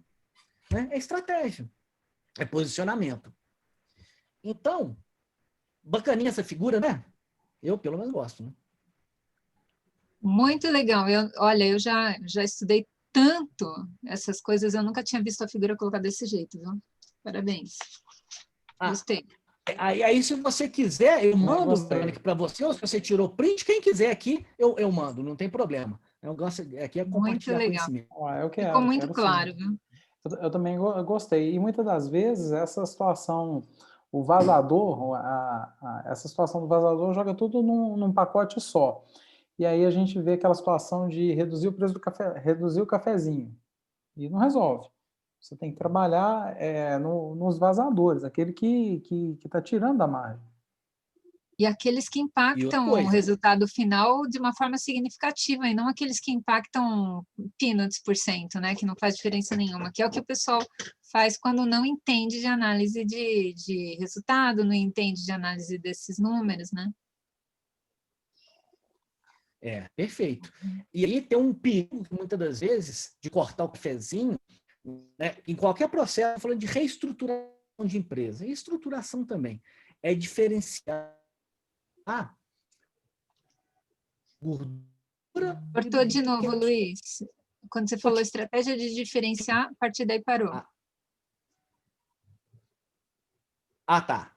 Né? É estratégia, é posicionamento. Então, bacaninha essa figura, né? Eu, pelo menos, gosto. Né? Muito legal. Olha, eu já estudei tanto essas coisas, eu nunca tinha visto a figura colocada desse jeito, viu? Parabéns. Gostei. Aí, se você quiser, eu mando para você, ou se você tirou print, quem quiser aqui, eu mando, não tem problema. Eu gosto aqui é compartilhar conhecimento. Ficou muito claro, viu? Eu também gostei. E muitas das vezes essa situação, o vazador, essa situação do vazador joga tudo num pacote só. E aí a gente vê aquela situação de reduzir o preço do café, reduzir o cafezinho. E não resolve. Você tem que trabalhar nos vazadores, aquele que está tirando da margem. E aqueles que impactam o resultado final de uma forma significativa, e não aqueles que impactam peanuts%, né? Que não faz diferença nenhuma, que é o que o pessoal faz quando não entende de análise de resultado, não entende de análise desses números, né? Perfeito. E aí tem um perigo, muitas das vezes, de cortar o cafezinho, né? Em qualquer processo, falando de reestruturação de empresa, e estruturação também, é diferenciar gordura. Cortou de novo, Luiz. Quando você falou estratégia de diferenciar, a partir daí parou. Tá.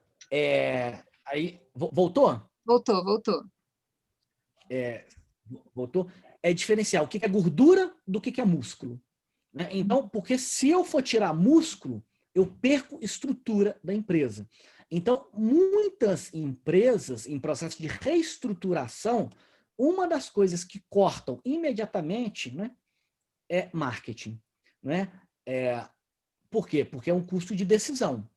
Aí, voltou? Voltou. Voltou? É diferenciar o que é gordura do que é músculo. Né? Então, porque se eu for tirar músculo, eu perco estrutura da empresa. Então, muitas empresas, em processo de reestruturação, uma das coisas que cortam imediatamente, né, é marketing. Né? Por quê? Porque é um custo de decisão.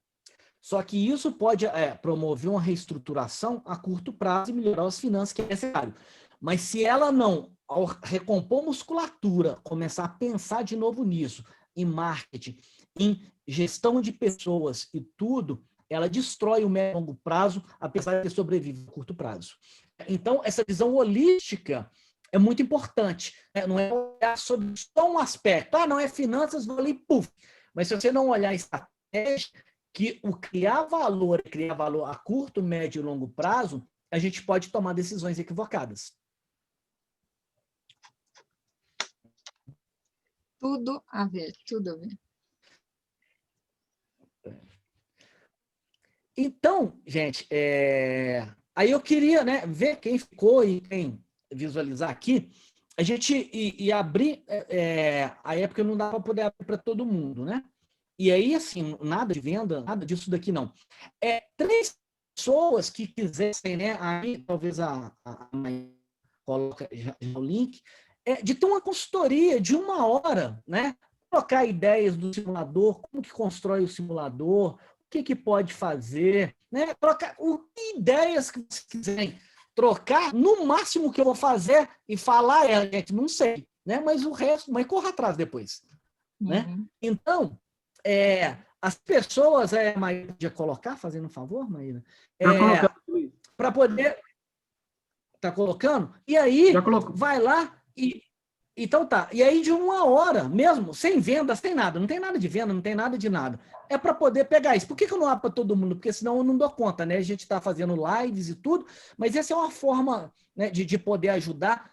Só que isso pode promover uma reestruturação a curto prazo e melhorar as finanças, que é necessário. Mas se ela não, ao recompor musculatura, começar a pensar de novo nisso, em marketing, em gestão de pessoas e tudo, ela destrói o médio e longo prazo, apesar de sobreviver a curto prazo. Então, essa visão holística é muito importante. Não é olhar sobre só um aspecto. Não é finanças, vou ali, puf. Mas se você não olhar a estratégia, que o criar valor a curto, médio e longo prazo, a gente pode tomar decisões equivocadas. Tudo a ver. Então, gente, aí eu queria, né, ver quem ficou e quem visualizar aqui. A gente ia abrir, a época não dá para poder abrir para todo mundo, né? E aí, assim, nada de venda, nada disso daqui, não. 3 pessoas que quisessem, né? Aí, talvez a coloca já o link, de ter uma consultoria de 1 hora, né? Trocar ideias do simulador, como que constrói o simulador, o que pode fazer, né? Trocar ideias que vocês quiserem trocar, no máximo que eu vou fazer e falar gente, não sei, né? Mas o resto, mas corra atrás depois, né? Então, as pessoas, Maíra, podia colocar, fazendo um favor, Maíra? Para poder... Tá colocando? E aí, vai lá Então tá, e aí de 1 hora, mesmo, sem venda, sem nada, não tem nada de venda, não tem nada de nada. É para poder pegar isso. Por que eu não abro para todo mundo? Porque senão eu não dou conta, né? A gente está fazendo lives e tudo, mas essa é uma forma, né, de poder ajudar,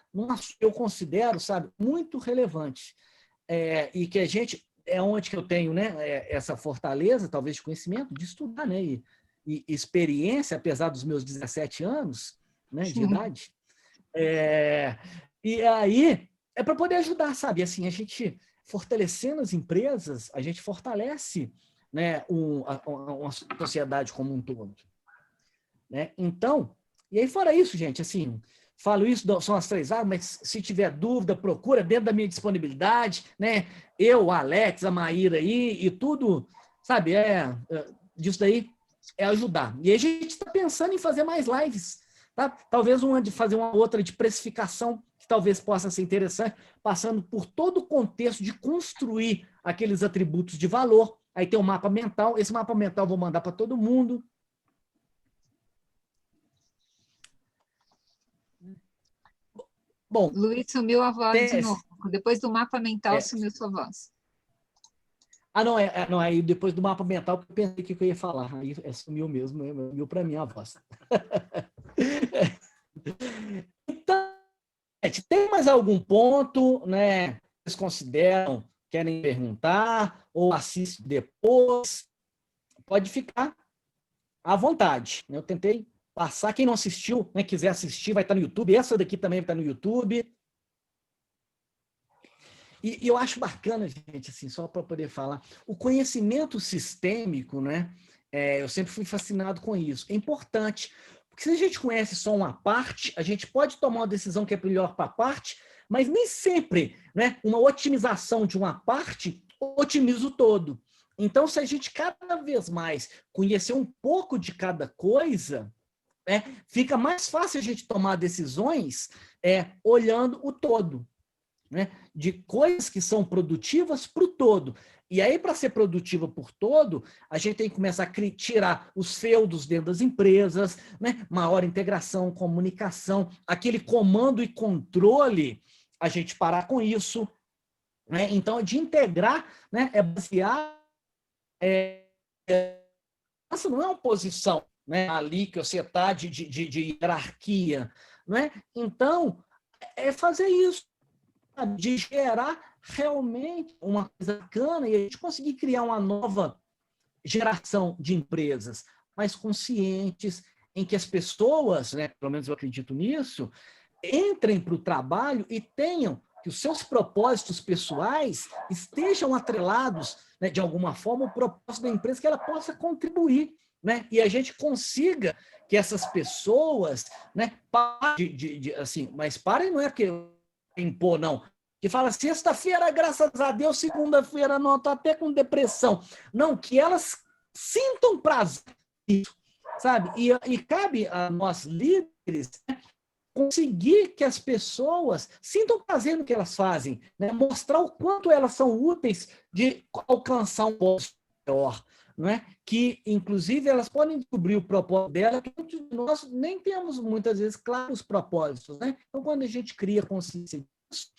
eu considero, sabe, muito relevante. E que a gente, é onde que eu tenho, né, essa fortaleza, talvez de conhecimento, de estudar, né, e experiência, apesar dos meus 17 anos, né, de idade. E aí, é para poder ajudar, sabe? Assim, a gente fortalecendo as empresas, a gente fortalece, né, uma sociedade como um todo. Né? Então, e aí fora isso, gente, assim, falo isso, são as 3 áreas, mas se tiver dúvida, procura dentro da minha disponibilidade, né? Eu, a Alex, a Maíra aí, e tudo, sabe? Disso daí é ajudar. E aí a gente está pensando em fazer mais lives, tá? Talvez uma de fazer uma outra de precificação, que talvez possa ser interessante, passando por todo o contexto de construir aqueles atributos de valor. Aí tem um mapa mental, esse mapa mental eu vou mandar para todo mundo. Bom, Luiz, sumiu a voz de novo. Depois do mapa mental, sumiu sua voz. Não, aí depois do mapa mental, eu pensei que eu ia falar. Aí sumiu mesmo, sumiu para mim a voz. Então, tem mais algum ponto, né? Vocês consideram, querem perguntar, ou assiste depois? Pode ficar à vontade. Eu tentei passar. Quem não assistiu, né, quiser assistir, vai estar no YouTube. Essa daqui também vai estar no YouTube. E eu acho bacana, gente, assim, só para poder falar, o conhecimento sistêmico, né? Eu sempre fui fascinado com isso. É importante, porque se a gente conhece só uma parte, a gente pode tomar uma decisão que é melhor para a parte, mas nem sempre, né, uma otimização de uma parte otimiza o todo. Então, se a gente cada vez mais conhecer um pouco de cada coisa, fica mais fácil a gente tomar decisões olhando o todo. Né, de coisas que são produtivas para o todo. E aí, para ser produtiva por todo, a gente tem que começar a tirar os feudos dentro das empresas, né, maior integração, comunicação, aquele comando e controle, a gente parar com isso. Né? Então, de integrar, né, basear. Essa não é uma posição, né, ali que você está de hierarquia. Né? Então, é fazer isso. De gerar realmente uma coisa bacana e a gente conseguir criar uma nova geração de empresas mais conscientes, em que as pessoas, né, pelo menos eu acredito nisso, entrem para o trabalho e tenham que os seus propósitos pessoais estejam atrelados, né, de alguma forma, ao propósito da empresa, que ela possa contribuir, né, e a gente consiga que essas pessoas, né, parem assim, mas parem não é que impor, não. Que fala, sexta-feira, graças a Deus, segunda-feira, não, estou até com depressão. Não, que elas sintam prazer, sabe? E cabe a nós, líderes, né, conseguir que as pessoas sintam prazer no que elas fazem, né? Mostrar o quanto elas são úteis de alcançar um posto maior. Não é? Que, inclusive, elas podem descobrir o propósito dela, que nós nem temos, muitas vezes, claros propósitos. Né? Então, quando a gente cria consciência disso,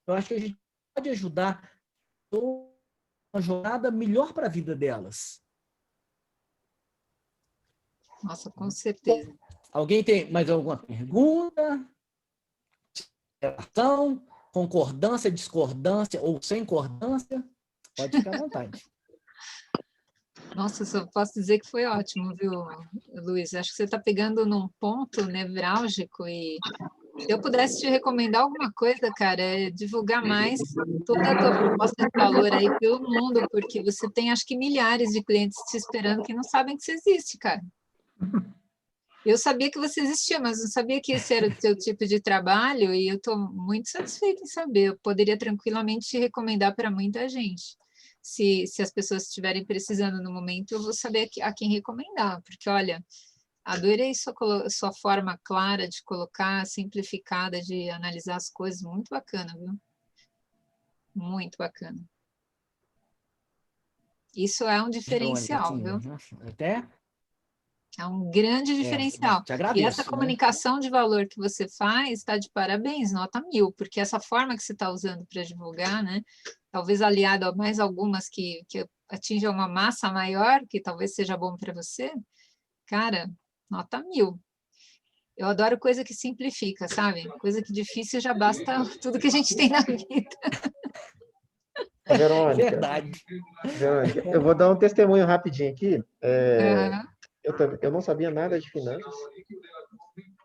eu acho que a gente pode ajudar uma jornada melhor para a vida delas. Nossa, com certeza. Alguém tem mais alguma pergunta? Concordância, discordância ou sem concordância? Pode ficar à vontade. Nossa, só posso dizer que foi ótimo, viu, Luiz? Acho que você está pegando num ponto nevrálgico e se eu pudesse te recomendar alguma coisa, cara, é divulgar mais toda a tua proposta de valor aí pelo mundo, porque você tem, acho que, milhares de clientes te esperando que não sabem que você existe, cara. Eu sabia que você existia, mas não sabia que esse era o seu tipo de trabalho e eu estou muito satisfeita em saber. Eu poderia tranquilamente te recomendar para muita gente. Se as pessoas estiverem precisando no momento, eu vou saber a quem recomendar, porque, olha, adorei sua forma clara de colocar, simplificada, de analisar as coisas, muito bacana, viu? Muito bacana. Isso é um diferencial, Assim, viu? até É um grande diferencial. Te agradeço, e essa comunicação de valor que você faz está de parabéns, nota 1000, porque essa forma que você está usando para divulgar, né? Talvez aliado a mais algumas que atinjam uma massa maior, que talvez seja bom para você, cara, nota 1000. Eu adoro coisa que simplifica, sabe? Coisa que difícil já basta tudo que a gente tem na vida. Verônica, Verdade. Verônica, eu vou dar um testemunho rapidinho aqui. Uhum. Eu não sabia nada de finanças.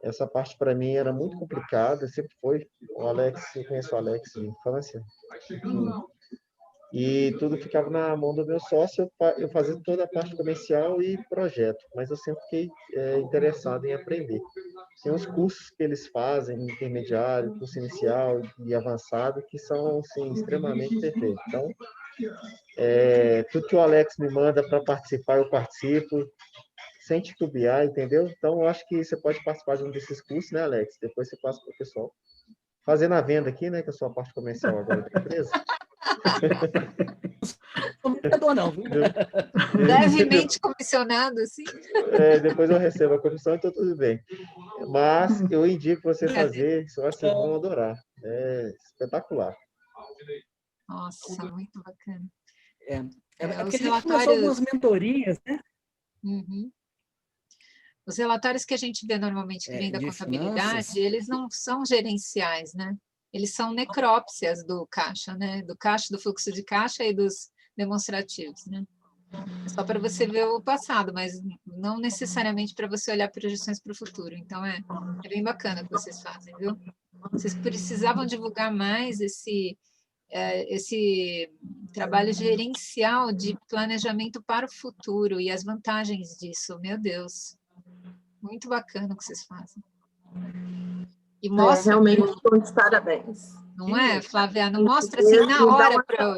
Essa parte para mim era muito complicada, sempre foi. O Alex, eu conheço o Alex de infância. E tudo ficava na mão do meu sócio, eu fazia toda a parte comercial e projeto, mas eu sempre fiquei interessado em aprender. Tem uns cursos que eles fazem, intermediário, curso inicial e avançado, que são assim, extremamente perfeitos. Então, tudo que o Alex me manda para participar, eu participo, sem titubear, entendeu? Então, eu acho que você pode participar de um desses cursos, né, Alex? Depois você passa para o pessoal. Fazendo a venda aqui, né, que eu sou a parte comercial agora da empresa. Não, viu? Levemente comissionado, assim. Depois eu recebo a comissão, então tudo bem. Mas eu indico você fazer, vocês vão adorar. É espetacular. Nossa, muito bacana. Porque Os a gente relatórios... começou algumas mentorias, né? Uhum. Os relatórios que a gente vê normalmente que vem da contabilidade, finanças. eles não são gerenciais, né? Eles são necrópsias do caixa, né? Do caixa, do fluxo de caixa e dos demonstrativos, né? É só para você ver o passado, mas não necessariamente para você olhar projeções para o futuro. Então, é bem bacana o que vocês fazem, viu? Vocês precisavam divulgar mais esse trabalho gerencial de planejamento para o futuro e as vantagens disso. Meu Deus, muito bacana o que vocês fazem. E mostra... realmente estou de parabéns. Não é, Flávia? Não mostra assim na hora para...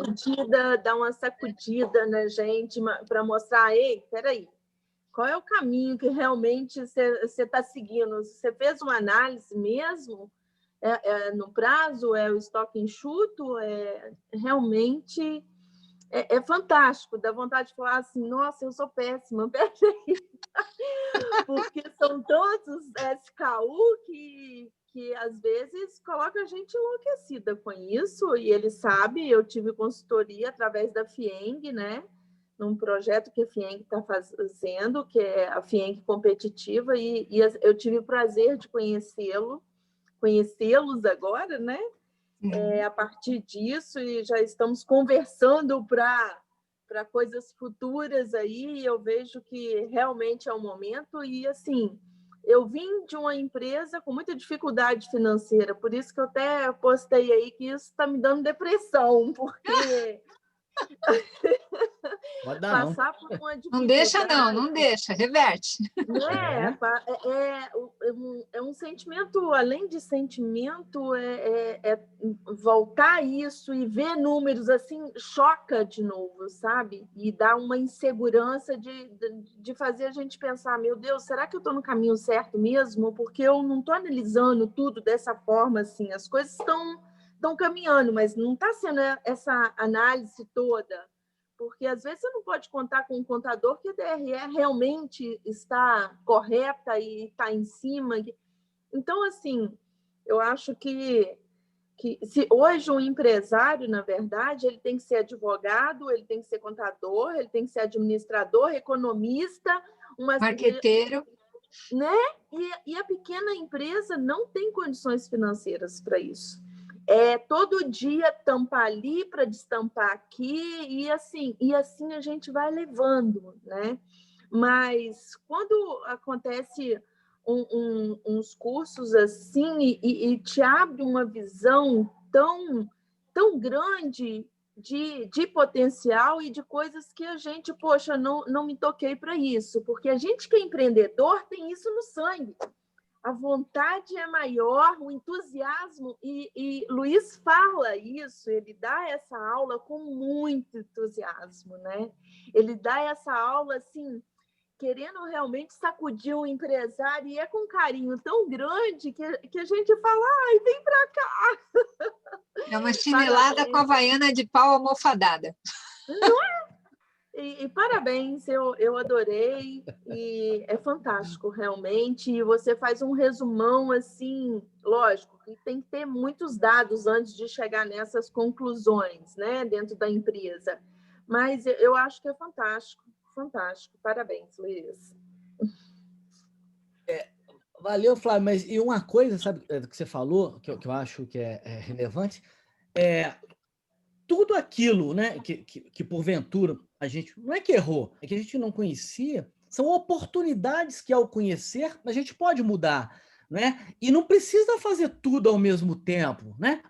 Dá uma sacudida na gente para mostrar, ei, peraí, qual é o caminho que realmente você está seguindo? Você fez uma análise mesmo? No prazo? É o estoque enxuto? Realmente é fantástico. Dá vontade de falar assim, nossa, eu sou péssima, peraí. Porque são todos SKU que às vezes coloca a gente enlouquecida com isso, e ele sabe, eu tive consultoria através da FIENG, né? Num projeto que a FIENG está fazendo, que é a FIENG competitiva, e eu tive o prazer de conhecê-los agora, né? A partir disso, e já estamos conversando para coisas futuras aí, e eu vejo que realmente é o momento, e assim... Eu vim de uma empresa com muita dificuldade financeira, por isso que eu até postei aí que isso está me dando depressão, porque passar por uma dificuldade... Não deixa, não deixa, reverte. É um sentimento, além de sentimento, voltar a isso e ver números assim, choca de novo, sabe? E dá uma insegurança de fazer a gente pensar, meu Deus, será que eu estou no caminho certo mesmo? Porque eu não estou analisando tudo dessa forma, assim, as coisas estão caminhando, mas não está sendo essa análise toda. Porque, às vezes, você não pode contar com um contador que a DRE realmente está correta e está em cima. Então, assim, eu acho que se hoje um empresário, na verdade, ele tem que ser advogado, ele tem que ser contador, ele tem que ser administrador, economista, marqueteiro. Né? E a pequena empresa não tem condições financeiras para isso. Todo dia tampar ali para destampar aqui, e assim a gente vai levando, né? Mas quando acontece uns cursos assim e te abre uma visão tão grande de potencial e de coisas que a gente, poxa, não me toquei para isso, porque a gente que é empreendedor tem isso no sangue. A vontade é maior, o entusiasmo, e Luiz fala isso, ele dá essa aula com muito entusiasmo, né? Ele dá essa aula, assim, querendo realmente sacudir o empresário, e é com um carinho tão grande que a gente fala, ai, vem para cá! É uma chinelada com a havaiana de pau almofadada. Não é? E parabéns, eu adorei, e é fantástico, realmente. E você faz um resumão, assim, lógico, que tem que ter muitos dados antes de chegar nessas conclusões, né, dentro da empresa. Mas eu acho que é fantástico, fantástico. Parabéns, Luiz. Valeu, Flávio. Mas e uma coisa, sabe, que você falou, que eu acho que é relevante, tudo aquilo, né, que porventura a gente, não é que errou, é que a gente não conhecia, são oportunidades que, ao conhecer, a gente pode mudar, né? E não precisa fazer tudo ao mesmo tempo, né?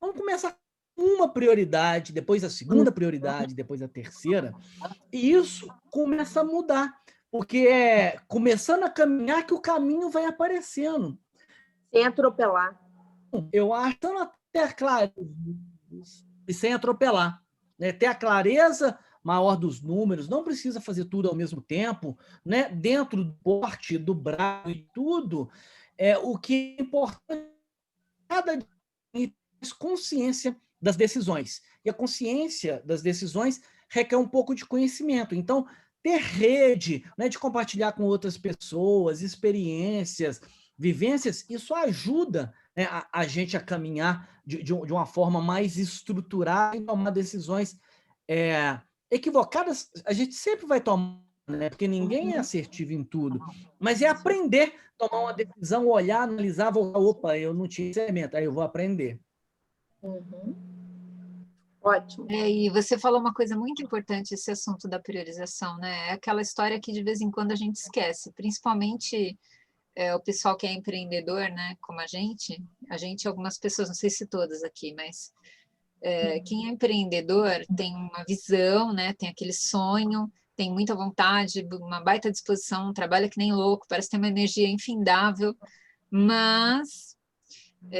Vamos começar com uma prioridade, depois a segunda prioridade, depois a terceira, e isso começa a mudar, porque é começando a caminhar que o caminho vai aparecendo. Sem atropelar. Eu acho que até claro, e sem atropelar, né? Ter a clareza maior dos números, não precisa fazer tudo ao mesmo tempo, né? Dentro do porte, do braço e tudo, o que é importante cada dia ter consciência das decisões. E a consciência das decisões requer um pouco de conhecimento. Então, ter rede, né, de compartilhar com outras pessoas, experiências, vivências, isso ajuda, né, a gente a caminhar de uma forma mais estruturada e tomar decisões equivocadas. A gente sempre vai tomar, né, porque ninguém é assertivo em tudo, mas é aprender, tomar uma decisão, olhar, analisar, voltar, opa, eu não tinha conhecimento, aí eu vou aprender. Ótimo. E você falou uma coisa muito importante, esse assunto da priorização, né? É aquela história que de vez em quando a gente esquece, principalmente o pessoal que é empreendedor, né? Como a gente, algumas pessoas, não sei se todas aqui, mas quem é empreendedor tem uma visão, né? Tem aquele sonho, tem muita vontade, uma baita disposição, trabalha que nem louco, parece ter uma energia infindável, mas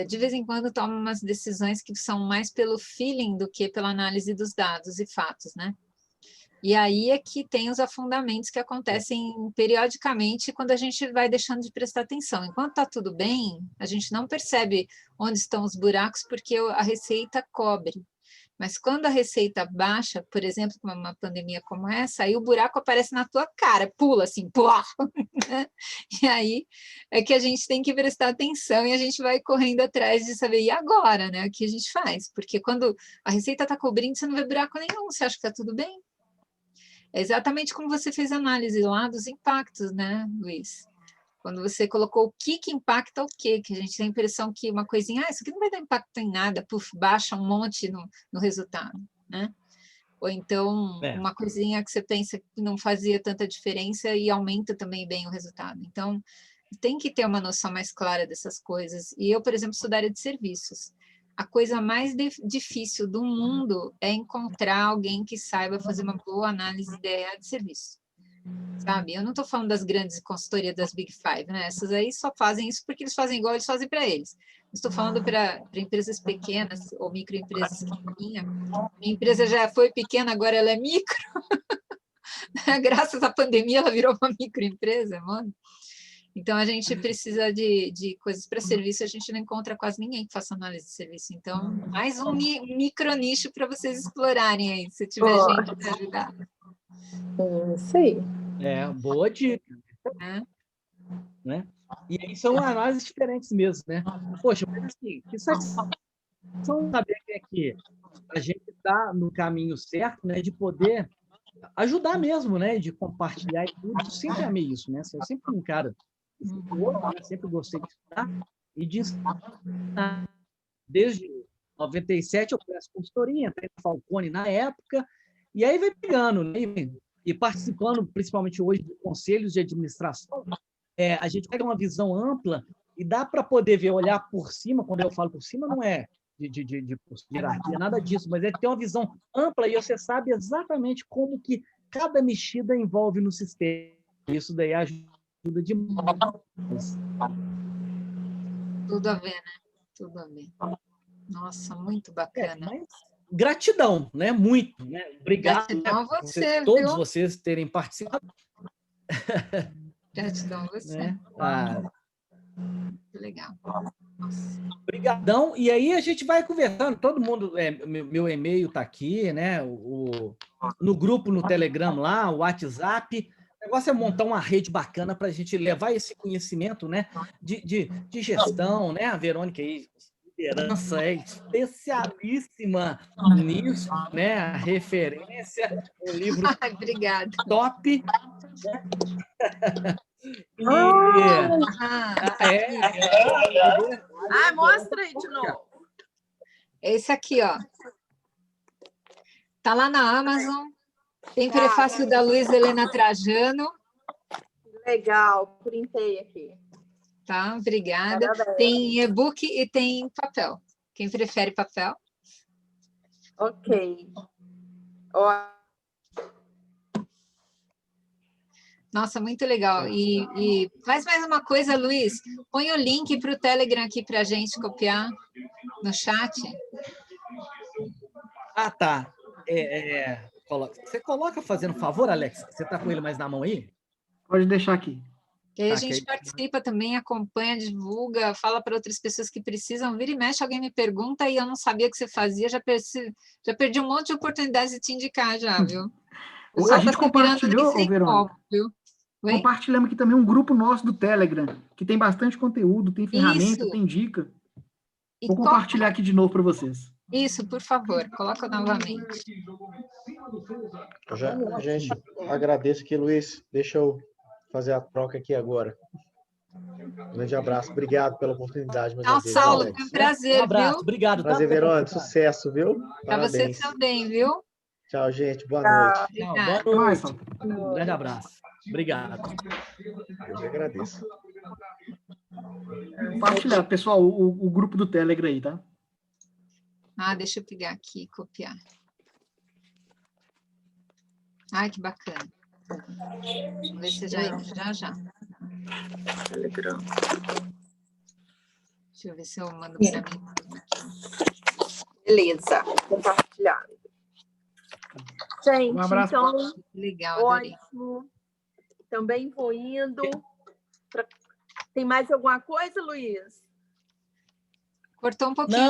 de vez em quando toma umas decisões que são mais pelo feeling do que pela análise dos dados e fatos, né? E aí é que tem os afundamentos que acontecem periodicamente quando a gente vai deixando de prestar atenção. Enquanto está tudo bem, a gente não percebe onde estão os buracos porque a receita cobre. Mas quando a receita baixa, por exemplo, com uma pandemia como essa, aí o buraco aparece na tua cara, pula assim, pula. E aí é que a gente tem que prestar atenção e a gente vai correndo atrás de saber, e agora, né? O que a gente faz? Porque quando a receita está cobrindo, você não vê buraco nenhum, você acha que está tudo bem. É exatamente como você fez a análise lá dos impactos, né, Luiz? Quando você colocou o que impacta o quê, que a gente tem a impressão que uma coisinha, isso aqui não vai dar impacto em nada, puf, baixa um monte no resultado, né? Ou então, uma coisinha que você pensa que não fazia tanta diferença e aumenta também bem o resultado. Então, tem que ter uma noção mais clara dessas coisas. E eu, por exemplo, sou da área de serviços. A coisa mais difícil do mundo é encontrar alguém que saiba fazer uma boa análise de serviço. Sabe? Eu não estou falando das grandes consultorias das Big Five, né? Essas aí só fazem isso porque eles fazem igual eles fazem para eles. Estou falando para empresas pequenas ou microempresas pequenas. Minha empresa já foi pequena, agora ela é micro. Graças à pandemia, ela virou uma microempresa, mano. Então, a gente precisa de coisas para serviço, a gente não encontra quase ninguém que faça análise de serviço. Então, mais um micro nicho para vocês explorarem aí, se tiver gente para ajudar. Isso aí. Boa dica. Né? E aí são análises diferentes mesmo, né? Poxa, mas assim, que satisfação saber que a gente está no caminho certo, né? De poder ajudar mesmo, né? De compartilhar e tudo. Eu sempre amei isso, né? Eu sempre fui um cara sempre gostei de estudar e de ensinar. Desde 97 eu presto consultoria, entrei na Falcone na época, e aí vai pegando, né? E participando, principalmente hoje, de conselhos de administração, a gente pega uma visão ampla e dá para poder ver, olhar por cima. Quando eu falo por cima, não é de hierarquia, nada disso, mas é ter uma visão ampla e você sabe exatamente como que cada mexida envolve no sistema. Isso daí ajuda demais. Tudo a ver, né? Tudo a ver. Nossa, muito bacana. Mas gratidão, né? Muito, né? Obrigado, gratidão a você, todos vocês terem participado. Gratidão a você. Né? Legal. Obrigadão. E aí a gente vai conversando. Todo mundo, meu e-mail está aqui, né? No grupo, no Telegram lá, o WhatsApp. O negócio é montar uma rede bacana para a gente levar esse conhecimento, né? De gestão, né? A Verônica aí, liderança, é especialíssima nisso, né? A referência, um livro top. Mostra aí de novo. Esse aqui, ó. Tá lá na Amazon. Tem prefácio da Luísa Helena Trajano. Legal, printei aqui. Tá, obrigada. Parabéns. Tem e-book e tem papel. Quem prefere papel? Ok. Ó. Nossa, muito legal. E faz mais uma coisa, Luiz. Põe o link para o Telegram aqui para a gente copiar no chat. Ah, tá. Você coloca fazendo favor, Alex? Você está com ele mais na mão aí? Pode deixar aqui. E aí a gente participa também, acompanha, divulga, fala para outras pessoas que precisam. Vira e mexe, alguém me pergunta e eu não sabia que você fazia, já perdi um monte de oportunidades de te indicar já, viu? A gente compartilhou, Verônica. Oi? Compartilhamos aqui também um grupo nosso do Telegram, que tem bastante conteúdo, tem ferramenta, tem dica. Vou compartilhar aqui de novo para vocês. Isso, por favor, coloca novamente. Gente, agradeço aqui, Luiz. Deixa eu fazer a troca aqui agora. Um grande abraço. Obrigado pela oportunidade. Saulo, foi um prazer, um abraço, viu? Obrigado. Prazer, Verônica. Sucesso, viu? Para você também, viu? Tchau, gente. Boa noite. Tchau, boa noite. Um grande abraço. Obrigado. Eu que agradeço. Compartilhar, pessoal, o grupo do Telegram aí, tá? Deixa eu pegar aqui e copiar. Ai, que bacana. Vamos ver se já entra já. Telegram. Deixa eu ver se eu mando para mim. Beleza, compartilhado. Gente, um abraço. Então, legal, ótimo. Também vou indo. Tem mais alguma coisa, Luiz? Cortou um pouquinho.